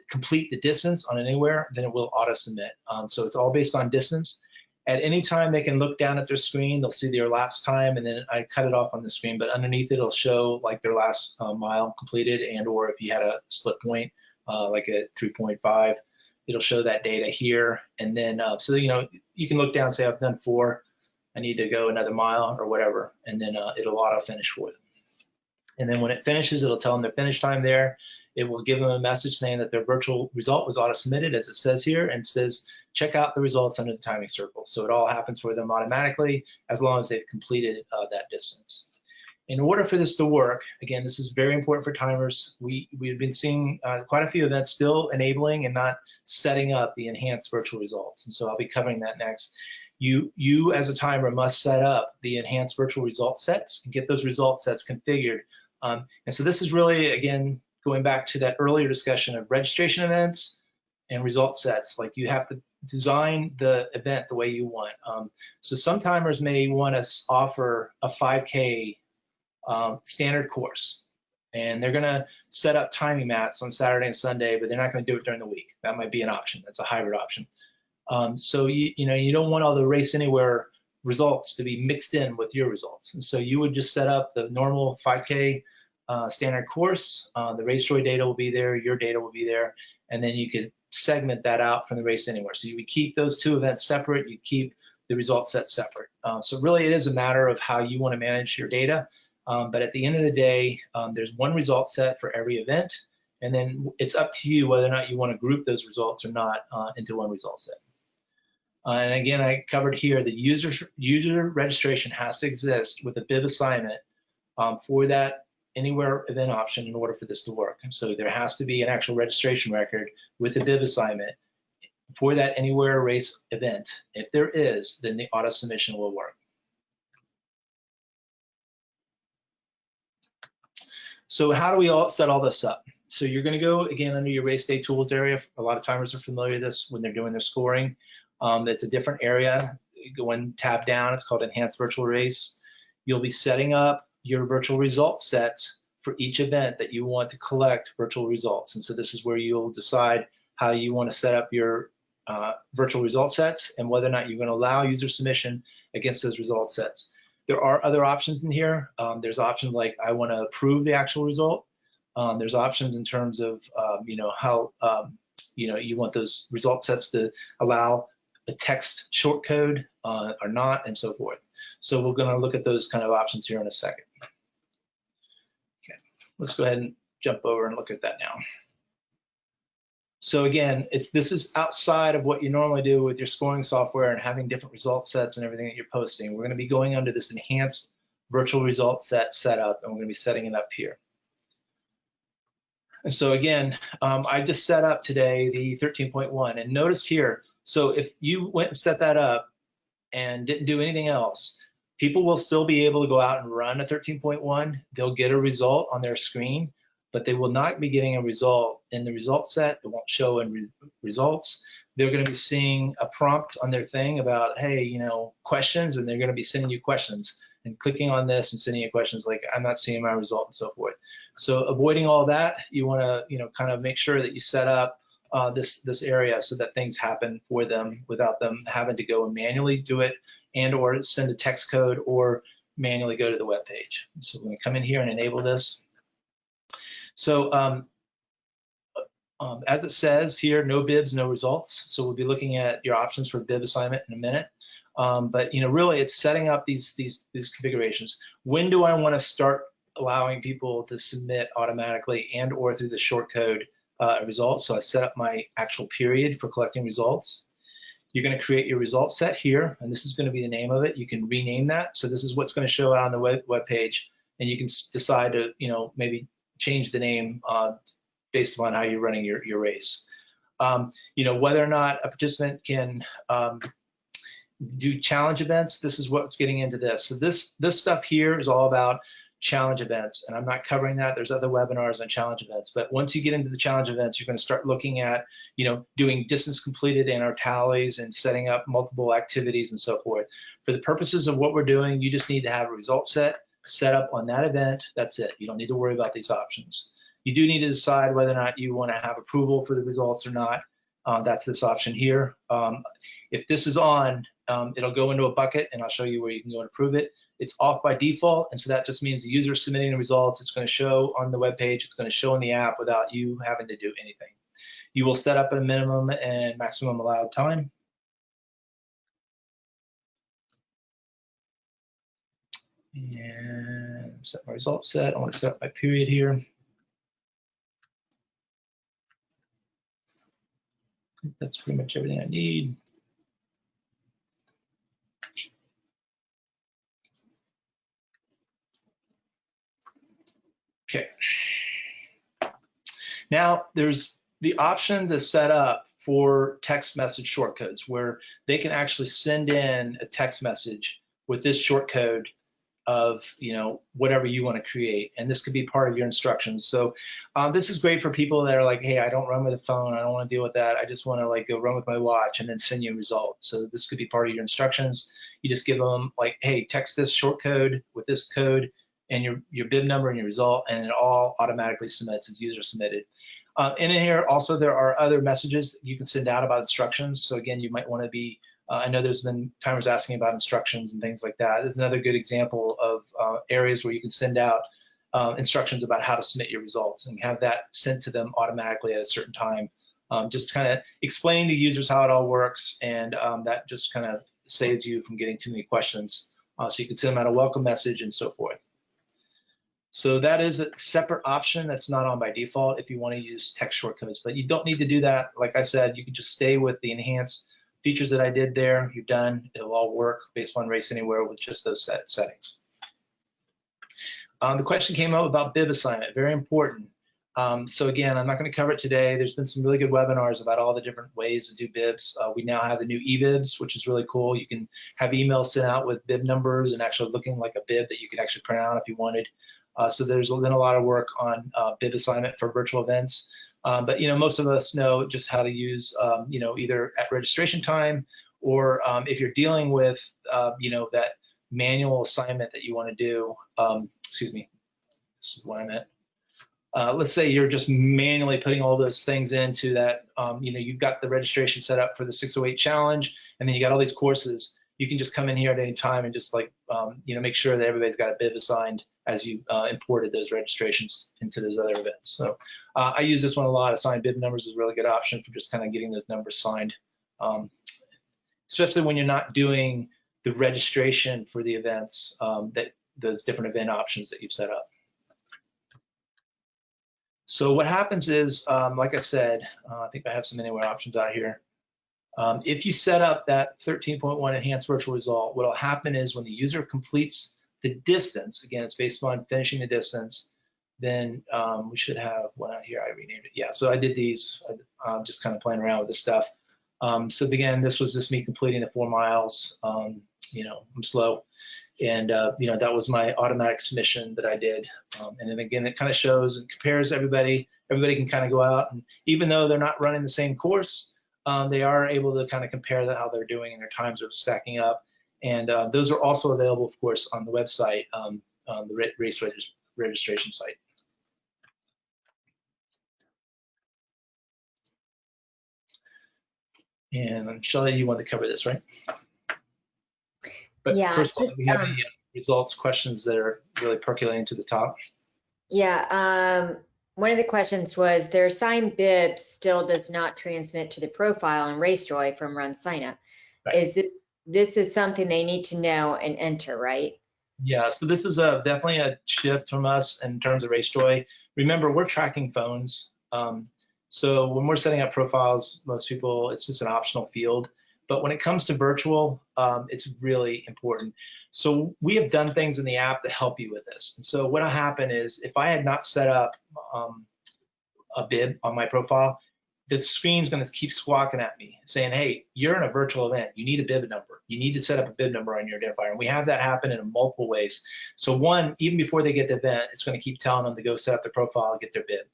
complete the distance on Anywhere, then it will auto submit. So it's all based on distance. At any time, they can look down at their screen, they'll see their elapsed time, and then I cut it off on the screen, but underneath it'll show like their last mile completed, and or if you had a split point, like a 3.5, it'll show that data here. And then, so you can look down and say, I've done 4, I need to go another mile or whatever, and then it'll auto finish for them. And then when it finishes, it'll tell them their finish time there. It will give them a message saying that their virtual result was auto submitted, as it says here, and says, check out the results under the timing circle. So it all happens for them automatically as long as they've completed that distance. In order for this to work, again, this is very important for timers. We've been seeing quite a few events still enabling and not setting up the enhanced virtual results. And so I'll be covering that next. You as a timer must set up the enhanced virtual result sets and get those result sets configured. And so this is really, again, going back to that earlier discussion of registration events and result sets. Like you have to design the event the way you want. So some timers may want to offer a 5K standard course, and they're going to set up timing mats on Saturday and Sunday, but they're not going to do it during the week. That might be an option. That's a hybrid option. So you don't want all the Race Anywhere results to be mixed in with your results, and so you would just set up the normal 5K standard course. The RaceJoy data will be there, your data will be there, and then you could segment that out from the Race Anywhere. So you would keep those 2 events separate. You keep the result set separate. So really, it is a matter of how you want to manage your data. But at the end of the day, there's one result set for every event, and then it's up to you whether or not you want to group those results or not into one result set. And again, I covered here the user registration has to exist with a bib assignment for that Anywhere event option in order for this to work. And so there has to be an actual registration record with a bib assignment for that Anywhere race event. If there is, then the auto submission will work. So how do we set all this up? So you're going to go again under your RaceDay tools area. A lot of timers are familiar with this when they're doing their scoring. It's a different area. You go and tab down, it's called Enhanced Virtual Race. You'll be setting up your virtual result sets for each event that you want to collect virtual results. And so this is where you'll decide how you want to set up your virtual result sets and whether or not you're going to allow user submission against those result sets. There are other options in here. There's options like I want to approve the actual result. There's options in terms of how you want those result sets to allow a text short code or not, and so forth. So we're going to look at those kind of options here in a second. Okay, let's go ahead and jump over and look at that now. So again, this is outside of what you normally do with your scoring software and having different result sets and everything that you're posting. We're going to be going under this enhanced virtual result set setup, and we're going to be setting it up here. And so again, I just set up today the 13.1, and notice here, so if you went and set that up and didn't do anything else, people will still be able to go out and run a 13.1. They'll get a result on their screen, but they will not be getting a result in the result set. It won't show in results. They're going to be seeing a prompt on their thing about, hey, questions, and they're going to be sending you questions and clicking on this and sending you questions like, I'm not seeing my result and so forth. So avoiding all that, you want to, kind of make sure that you set up this area so that things happen for them without them having to go and manually do it and or send a text code or manually go to the web page. So we're going to come in here and enable this. So as it says here, no bibs, no results. So we'll be looking at your options for bib assignment in a minute. But really, it's setting up these configurations. When do I want to start allowing people to submit automatically and or through the shortcode results? So I set up my actual period for collecting results. You're going to create your result set here, and this is going to be the name of it. You can rename that. So this is what's going to show out on the web page, and you can decide to maybe change the name based upon how you're running your race. Whether or not a participant can do challenge events, this is what's getting into this. So this stuff here is all about challenge events, and I'm not covering that. There's other webinars on challenge events, but once you get into the challenge events, you're going to start looking at doing distance completed and our tallies and setting up multiple activities and so forth. For the purposes of what we're doing, you just need to have a result set up on that event. That's it. You don't need to worry about these options. You do need to decide whether or not you want to have approval for the results or not. That's this option here. If this is on, it'll go into a bucket, and I'll show you where you can go and approve it. It's off by default, and so that just means the user submitting the results. It's going to show on the web page. It's going to show in the app without you having to do anything. You will set up a minimum and maximum allowed time. And set my result set. I want to set up my period here. That's pretty much everything I need. Okay. Now there's the option to set up for text message shortcodes where they can actually send in a text message with this shortcode of whatever you want to create, and this could be part of your instructions. So this is great for people that are like, hey, I don't run with a phone, I don't want to deal with that, I just want to like go run with my watch and then send you a result. So this could be part of your instructions. You just give them like, hey, text this shortcode with this code and your bib number and your result, and it all automatically submits. It's user submitted. In here also there are other messages that you can send out about instructions. So again, you might want to be I know there's been timers asking about instructions and things like that. This is another good example of areas where you can send out instructions about how to submit your results and have that sent to them automatically at a certain time. Just kind of explaining to users how it all works, and that just kind of saves you from getting too many questions. So you can send them out a welcome message and so forth. So that is a separate option that's not on by default if you want to use text shortcodes, but you don't need to do that. Like I said, you can just stay with the enhanced features that I did there. You're done. It'll all work based on Race Anywhere with just those settings. The question came up about bib assignment, very important. So again, I'm not going to cover it today. There's been some really good webinars about all the different ways to do bibs. We now have the new e-bibs, which is really cool. You can have emails sent out with bib numbers and actually looking like a bib that you could actually print out if you wanted. So there's been a lot of work on bib assignment for virtual events. But most of us know just how to use either at registration time or if you're dealing with, that manual assignment that you want to do, excuse me, this is what I meant. Let's say you're just manually putting all those things into that, you've got the registration set up for the 608 challenge, and then you got all these courses. You can just come in here at any time and just make sure that everybody's got a bib assigned as you imported those registrations into those other events. So I use this one a lot. Assigned bib numbers is a really good option for just kind of getting those numbers signed, especially when you're not doing the registration for the events, those different event options that you've set up. So what happens is, like I said, I think I have some anywhere options out here. If you set up that 13.1 enhanced virtual result, what will happen is when the user completes the distance, again, it's based on finishing the distance, then we should have one out here. I renamed it. Yeah, so I did these, just kind of playing around with this stuff. So again, this was just me completing the 4 miles. I'm slow. And, that was my automatic submission that I did. And then again, it kind of shows and compares everybody. Everybody can kind of go out, and even though they're not running the same course, they are able to kind of compare how they're doing, and their times are stacking up. And those are also available, of course, on the website, the race registration site. And Shelley, you want to cover this, right? But Yeah, first of all, do we have any results questions that are really percolating to the top? Yeah, one of the questions was their assigned bib still does not transmit to the profile in RaceJoy from RunSignup. Right. This is something they need to know and enter, right? Yeah, so this is definitely a shift from us in terms of RaceJoy. Remember, we're tracking phones. So when we're setting up profiles, most people, it's just an optional field. But when it comes to virtual, it's really important. So we have done things in the app that help you with this. And so what'll happen is if I had not set up a bib on my profile, the screen's going to keep squawking at me saying, hey, you're in a virtual event. You need a bib number. You need to set up a bib number on your identifier. And we have that happen in multiple ways. So one, even before they get the event, it's going to keep telling them to go set up their profile and get their bib.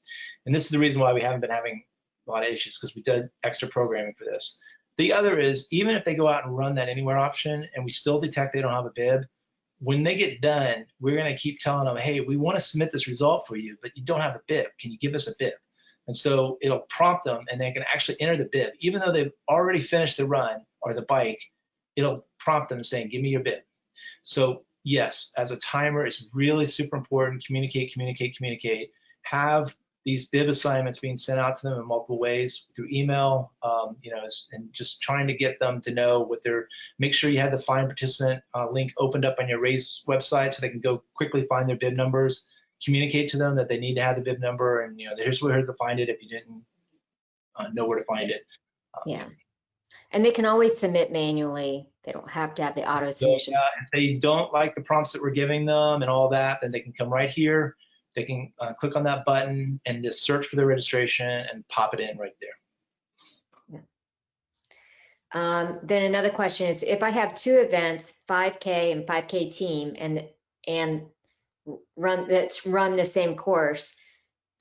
And this is the reason why we haven't been having a lot of issues, because we did extra programming for this. The other is, even if they go out and run that anywhere option and we still detect they don't have a bib, when they get done, we're going to keep telling them, hey, we want to submit this result for you, but you don't have a bib. Can you give us a bib? And so it'll prompt them, and they can actually enter the bib. Even though they've already finished the run or the bike, it'll prompt them saying, give me your bib. So yes, as a timer, it's really super important. Communicate, communicate, communicate. Have these bib assignments being sent out to them in multiple ways through email, and just trying to get them to know what they're, make sure you have the find participant link opened up on your race website so they can go quickly find their bib numbers. Communicate to them that they need to have the bib number, and here's where to find it if you didn't know where to find it. Yeah, and they can always submit manually. They don't have to have the auto submission. So, if they don't like the prompts that we're giving them and all that, then they can come right here. They can click on that button and just search for their registration and pop it in right there. Yeah. Then another question is, if I have 2 events, 5K and 5K team, and run the same course,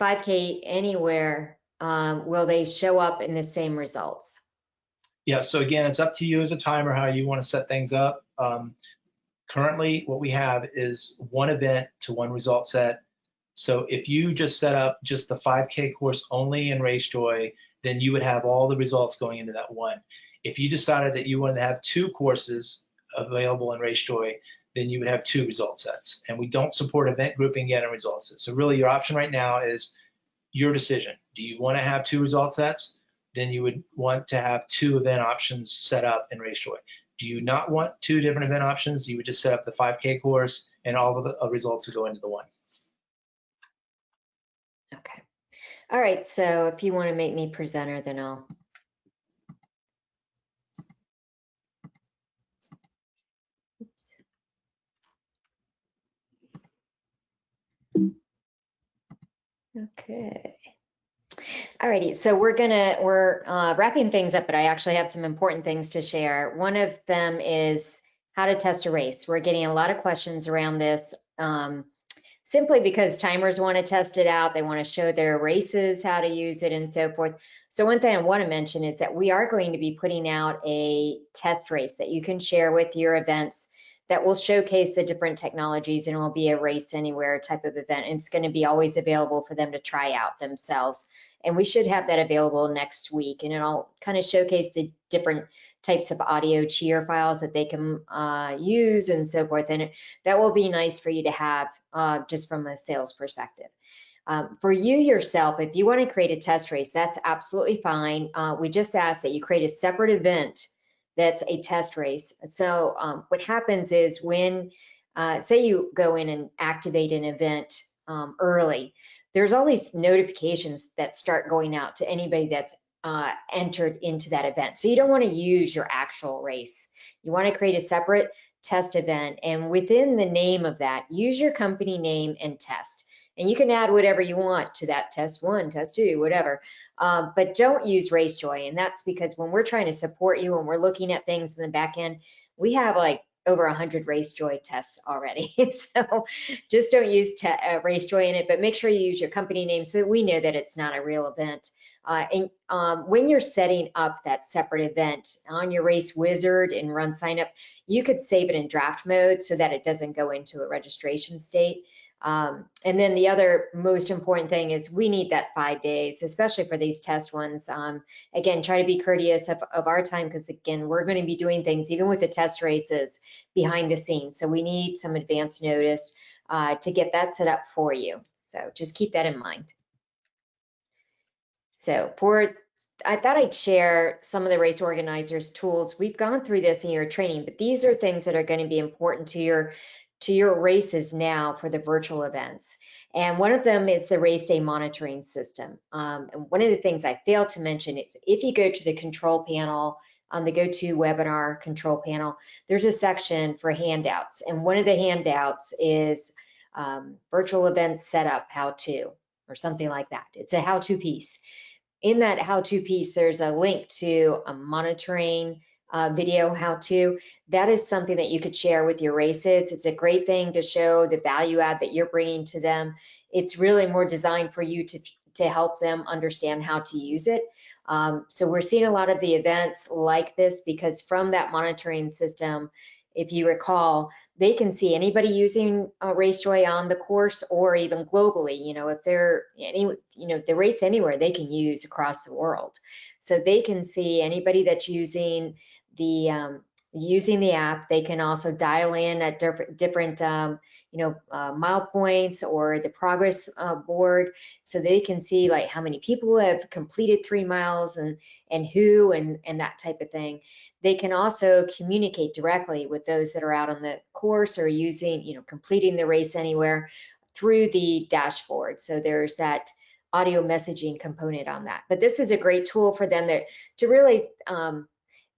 5K anywhere, will they show up in the same results? Yeah, so again, it's up to you as a timer how you want to set things up. Currently, what we have is 1 event to 1 result set. So if you just set up just the 5K course only in RaceJoy, then you would have all the results going into that one. If you decided that you wanted to have 2 courses available in RaceJoy, then you would have 2 result sets. And we don't support event grouping yet in result sets. So really your option right now is your decision. Do you want to have 2 result sets? Then you would want to have 2 event options set up in RaceJoy. Do you not want 2 different event options? You would just set up the 5K course and all of the results would go into the one. Okay. All right, so if you want to make me presenter, then I'll. Oops. Okay. All righty, so we're wrapping things up, but I actually have some important things to share. One of them is how to test a race. We're getting a lot of questions around this. simply because timers want to test it out. They want to show their races how to use it and so forth. So one thing I want to mention is that we are going to be putting out a test race that you can share with your events that will showcase the different technologies, and it will be a race anywhere type of event. And it's going to be always available for them to try out themselves. And we should have that available next week, and it'll kind of showcase the different types of audio cheer files that they can use and so forth. And that will be nice for you to have just from a sales perspective. For you yourself, if you want to create a test race, that's absolutely fine. We just ask that you create a separate event that's a test race. So what happens is when, say you go in and activate an event early, there's all these notifications that start going out to anybody that's entered into that event. So you don't want to use your actual race. You want to create a separate test event, and within the name of that, use your company name and test. And you can add whatever you want to that test 1, test 2, whatever. But don't use RaceJoy. And that's because when we're trying to support you and we're looking at things in the back end, we have like over 100 RaceJoy tests already. So just don't use RaceJoy in it, but make sure you use your company name so that we know that it's not a real event. When you're setting up that separate event on your race wizard in RunSignup, you could save it in draft mode so that it doesn't go into a registration state. And then the other most important thing is we need that 5 days, especially for these test ones. Again, try to be courteous of our time, because again, we're going to be doing things even with the test races behind the scenes. So we need some advance notice to get that set up for you. So just keep that in mind. So I thought I'd share some of the race organizers tools. We've gone through this in your training, but these are things that are going to be important to your races now for the virtual events. And one of them is the RaceDay monitoring system. And one of the things I failed to mention is if you go to the control panel on the GoToWebinar control panel, there's a section for handouts. And one of the handouts is virtual events setup how-to or something like that. It's a how-to piece. In that how-to piece, there's a link to a monitoring video how-to. That is something that you could share with your races. It's a great thing to show the value add that you're bringing to them. It's really more designed for you to help them understand how to use it. So we're seeing a lot of the events like this because from that monitoring system, if you recall, they can see anybody using RaceJoy on the course or even globally. You know, if they're they race anywhere, they can use across the world. So they can see anybody that's using the app. They can also dial in at different mile points or the progress board, so they can see like how many people have completed 3 miles and who and that type of thing. They can also communicate directly with those that are out on the course or using, completing the race anywhere through the dashboard. So there's that audio messaging component on that. But this is a great tool for them to really,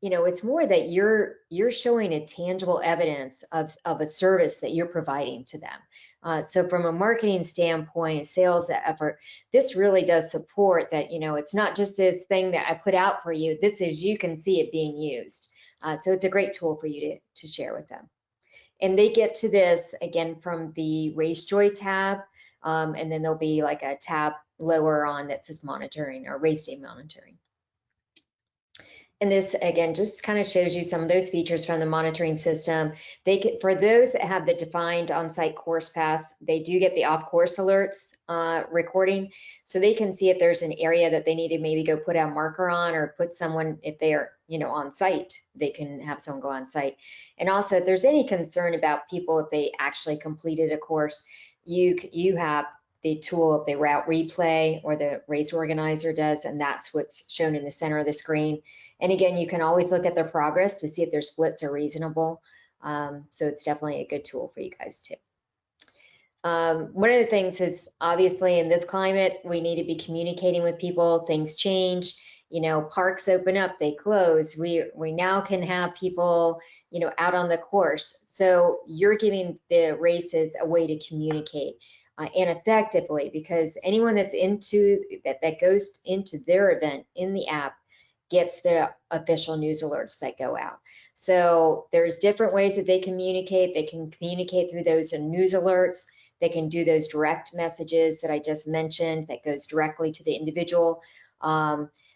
it's more that you're showing a tangible evidence of a service that you're providing to them. So from a marketing standpoint, sales effort, this really does support that, it's not just this thing that I put out for you. This is, you can see it being used. So it's a great tool for you to share with them. And they get to this, again, from the RaceJoy tab, and then there'll be like a tab lower on that says monitoring or RaceDay monitoring. And this, again, just kind of shows you some of those features from the monitoring system. For those that have the defined on-site course pass, they do get the off-course alerts recording, so they can see if there's an area that they need to maybe go put a marker on or put someone, if they are, on site, they can have someone go on site. And also, if there's any concern about people, if they actually completed a course, you have the tool of the route replay, or the race organizer does, and that's what's shown in the center of the screen. And again, you can always look at their progress to see if their splits are reasonable. So it's definitely a good tool for you guys too. One of the things is, obviously in this climate, we need to be communicating with people. Things change, parks open up, they close. We now can have people, out on the course. So you're giving the races a way to communicate and effectively, because anyone that's that goes into their event in the app gets the official news alerts that go out. So there's different ways that they communicate. They can communicate through those news alerts. They can do those direct messages that I just mentioned that goes directly to the individual.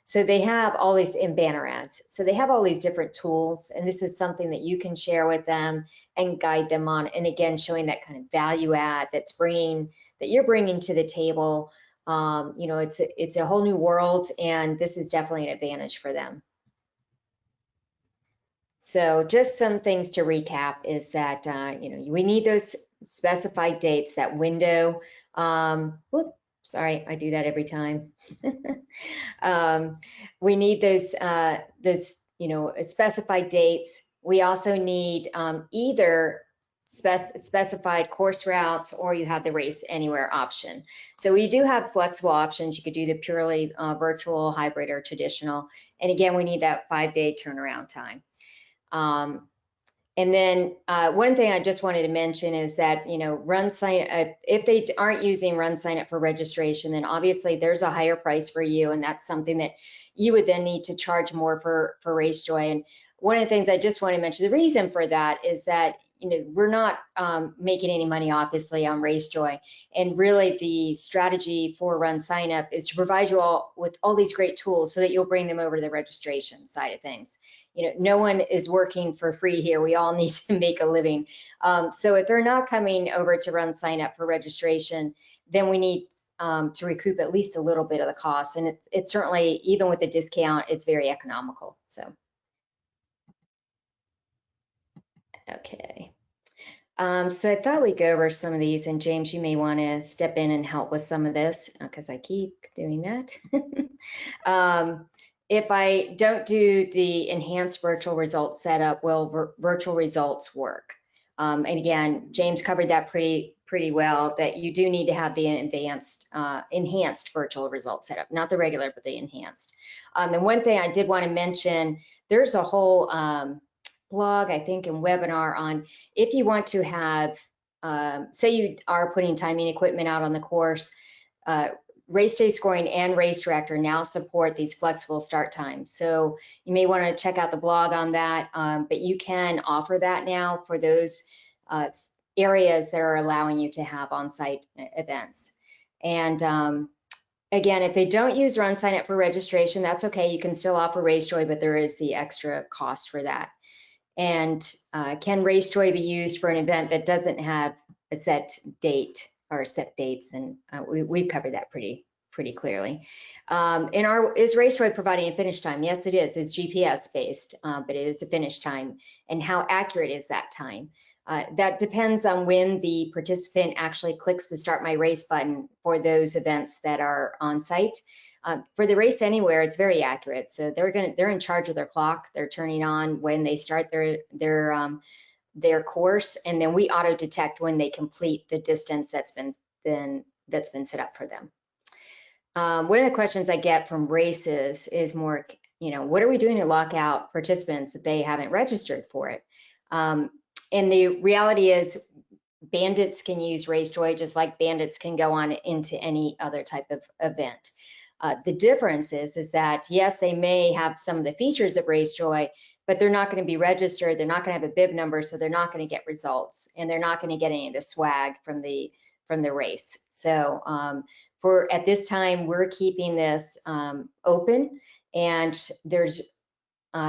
So they have all these in banner ads. So they have all these different tools, and this is something that you can share with them and guide them on. And again, showing that kind of value add that you're bringing to the table. You know, it's a whole new world, and this is definitely an advantage for them. So just some things to recap is that, you know, we need those specified dates, that window. Sorry, I do that every time. We need those, you know, specified dates. We also need either specified course routes, or you have the race anywhere option. So we do have flexible options. You could do the purely virtual, hybrid, or traditional. And again, we need that 5-day turnaround time. And then one thing I just wanted to mention is that, you know, if they aren't using RunSignup for registration, then obviously there's a higher price for you, and that's something that you would then need to charge more for RaceJoy. And one of the things I just want to mention, the reason for that is that, you know, we're not making any money, obviously, on RaceJoy. And really the strategy for RunSignup is to provide you all with all these great tools so that you'll bring them over to the registration side of things. You know, no one is working for free here. We all need to make a living. So if they're not coming over to RunSignup for registration, then we need to recoup at least a little bit of the cost. And it's certainly, even with the discount, it's very economical. So. Okay. So I thought we'd go over some of these, and James, you may want to step in and help with some of this because I keep doing that. If I don't do the enhanced virtual results setup, will virtual results work? And again, James covered that pretty well, that you do need to have the enhanced virtual results setup, not the regular, but the enhanced. And one thing I did want to mention, there's a whole blog, I think, and webinar on if you want to have, say you are putting timing equipment out on the course, RaceDay scoring and RaceDirector now support these flexible start times. So you may want to check out the blog on that, but you can offer that now for those areas that are allowing you to have on-site events. And again, if they don't use RunSignup for registration, that's okay. You can still offer RaceJoy, but there is the extra cost for that. And can RaceJoy be used for an event that doesn't have a set date or set dates? And we've covered that pretty clearly. Is RaceJoy providing a finish time? Yes, it is. It's GPS based, but it is a finish time. And how accurate is that time? That depends on when the participant actually clicks the Start My Race button for those events that are on site. For the Race Anywhere, it's very accurate. So they're in charge of their clock. They're turning on when they start their course, and then we auto detect when they complete the distance that's been set up for them. One of the questions I get from races is more, you know, what are we doing to lock out participants that they haven't registered for it? And the reality is, bandits can use RaceJoy just like bandits can go on into any other type of event. The difference is that, yes, they may have some of the features of RaceJoy, but they're not going to be registered. They're not going to have a bib number, so they're not going to get results, and they're not going to get any of the swag from the race. So at this time, we're keeping this open, and there's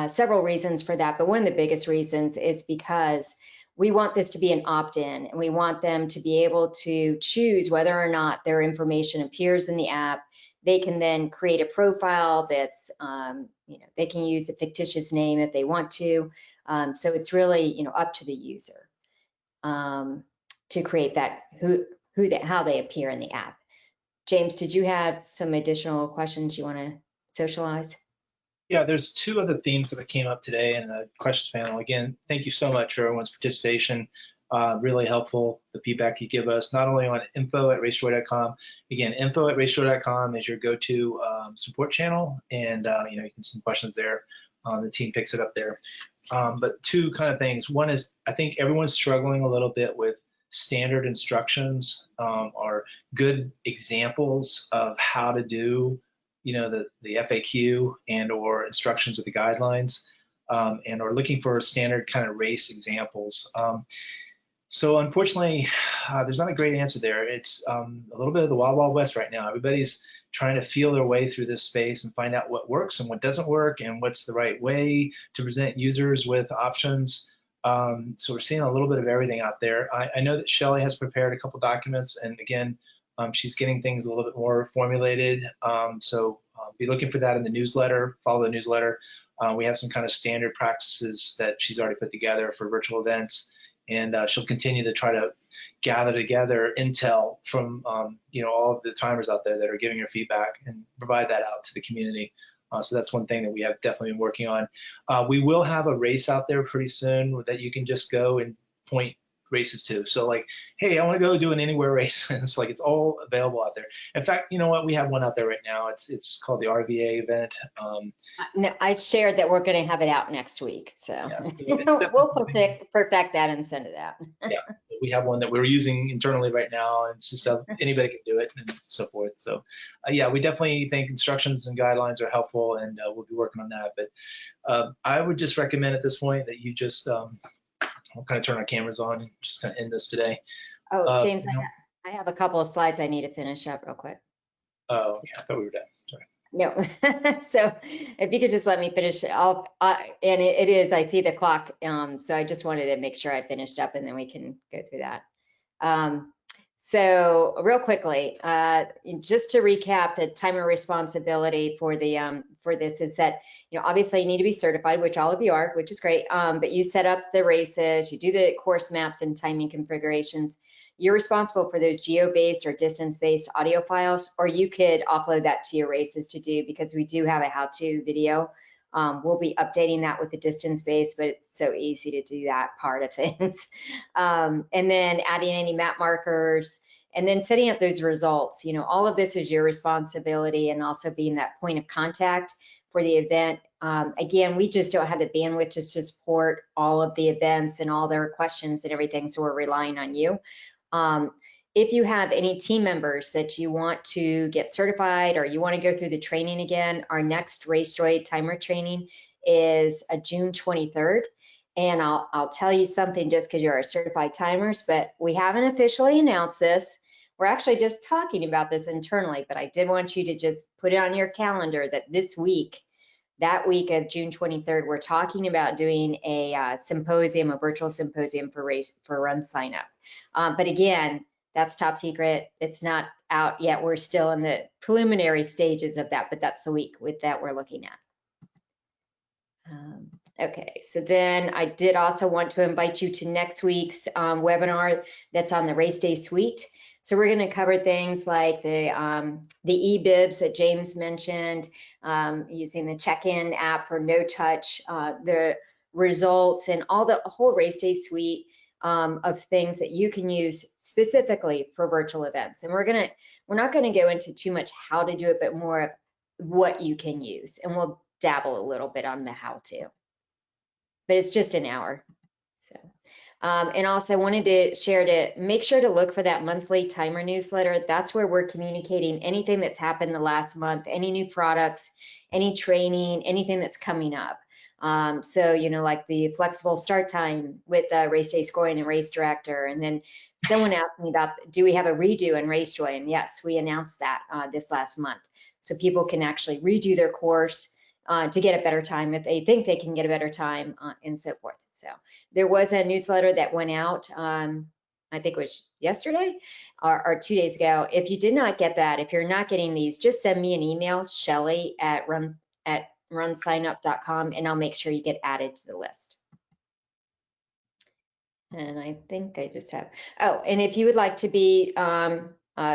several reasons for that. But one of the biggest reasons is because we want this to be an opt-in, and we want them to be able to choose whether or not their information appears in the app. They can then create a profile that's, you know, they can use a fictitious name if they want to. So it's really, you know, up to the user to create that, how they appear in the app. James, did you have some additional questions you want to socialize? Yeah, there's two other themes that came up today in the questions panel. Again, thank you so much for everyone's participation. Really helpful, the feedback you give us, not only on info@racejoy.com. Again, info@racejoy.com is your go-to support channel, and you know, you can send questions there. The team picks it up there. But two kind of things. One is, I think everyone's struggling a little bit with standard instructions or good examples of how to do, you know, the FAQ and or instructions of the guidelines, and or looking for standard kind of race examples. So unfortunately, there's not a great answer there. It's a little bit of the wild, wild west right now. Everybody's trying to feel their way through this space and find out what works and what doesn't work and what's the right way to present users with options. So we're seeing a little bit of everything out there. I know that Shelly has prepared a couple documents, and again, she's getting things a little bit more formulated. So be looking for that in the newsletter, follow the newsletter. We have some kind of standard practices that she's already put together for virtual events. And she'll continue to try to gather together intel from all of the timers out there that are giving her feedback and provide that out to the community. So that's one thing that we have definitely been working on. We will have a race out there pretty soon that you can just go and point races to. So like, hey, I want to go do an anywhere race. And it's like, it's all available out there. In fact, you know what? We have one out there right now. It's called the RVA event. No, I shared that we're going to have it out next week. So Yes, we'll perfect that and send it out. Yeah, we have one that we're using internally right now, and it's just anybody can do it and so forth. So yeah, we definitely think instructions and guidelines are helpful, and we'll be working on that. But I would just recommend at this point that you just we'll kind of turn our cameras on and just kind of end this today. Oh, James, I have a couple of slides I need to finish up real quick. Oh, okay, I thought we were done. Sorry. No, so if you could just let me finish, and it is, I see the clock, so I just wanted to make sure I finished up and then we can go through that. So real quickly, just to recap, the timer responsibility for the for this is that, obviously you need to be certified, which all of you are, which is great, but you set up the races, you do the course maps and timing configurations. You're responsible for those geo-based or distance-based audio files, or you could offload that to your races to do, because we do have a how-to video. We'll be updating that with the distance-based, but it's so easy to do that part of things. And then adding any map markers, and then setting up those results. All of this is your responsibility, and also being that point of contact for the event. Again, we just don't have the bandwidth to support all of the events and all their questions and everything, so we're relying on you. If you have any team members that you want to get certified, or you want to go through the training again, our next RaceJoy timer training is June 23rd. And I'll tell you something, just because you're our certified timers, but we haven't officially announced this. We're actually just talking about this internally, but I did want you to just put it on your calendar that this week, that week of June 23rd, we're talking about doing a symposium, a virtual symposium for RunSignup. But again, that's top secret. It's not out yet. We're still in the preliminary stages of that, but that's the week with that we're looking at. Okay, so then I did also want to invite you to next week's webinar that's on the RaceDay suite. So we're going to cover things like the e-bibs that James mentioned, using the check-in app for no touch, the results, and all the whole RaceDay suite of things that you can use specifically for virtual events. And we're not going to go into too much how to do it, but more of what you can use, and we'll dabble a little bit on the how to. But it's just an hour. So. And also wanted to share to make sure to look for that monthly timer newsletter. That's where we're communicating anything that's happened the last month, any new products, any training, anything that's coming up. So, like the flexible start time with RaceDay scoring and Race Director. And then someone asked me about, do we have a redo in RaceJoy? And yes, we announced that this last month. So people can actually redo their course to get a better time if they think they can get a better time, and so forth. So there was a newsletter that went out, I think it was yesterday or 2 days ago. If you did not get that, if you're not getting these, just send me an email, Shelly at RunSignup.com, and I'll make sure you get added to the list. And I think I just have, and if you would like to be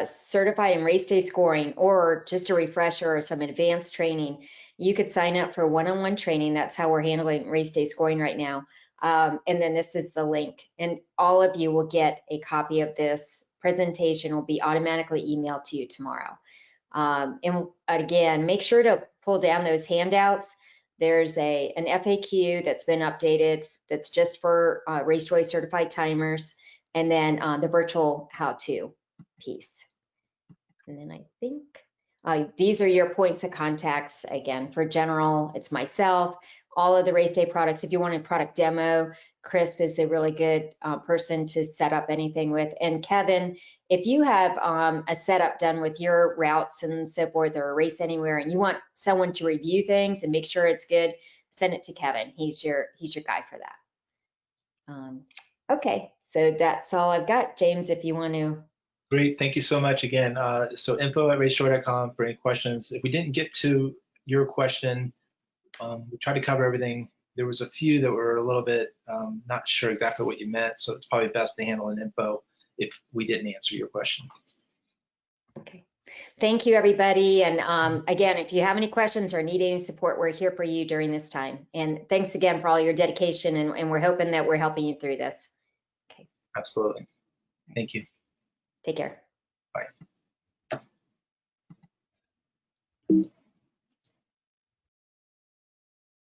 certified in RaceDay scoring, or just a refresher or some advanced training, you could sign up for one-on-one training. That's how we're handling RaceDay scoring right now. And then this is the link, and all of you will get a copy of this presentation. Will be automatically emailed to you tomorrow. And again, make sure to pull down those handouts. There's an FAQ that's been updated that's just for RaceJoy certified timers, and then the virtual how-to piece. And then I think these are your points of contacts. Again, for general, it's myself. all of the RaceDay products. If you want a product demo, Chris is a really good person to set up anything with. And Kevin, if you have a setup done with your routes and so forth, or a Race Anywhere, and you want someone to review things and make sure it's good, send it to Kevin. He's your guy for that. Okay, so that's all I've got. James, if you want to. Great, thank you so much again. So info@racejoy.com for any questions. If we didn't get to your question, we tried to cover everything. There was a few that were a little bit not sure exactly what you meant, so it's probably best to handle in info if we didn't answer your question. Okay. Thank you, everybody. And again, if you have any questions or need any support, we're here for you during this time. And thanks again for all your dedication, and we're hoping that we're helping you through this. Okay. Absolutely. Thank you. Take care. Bye.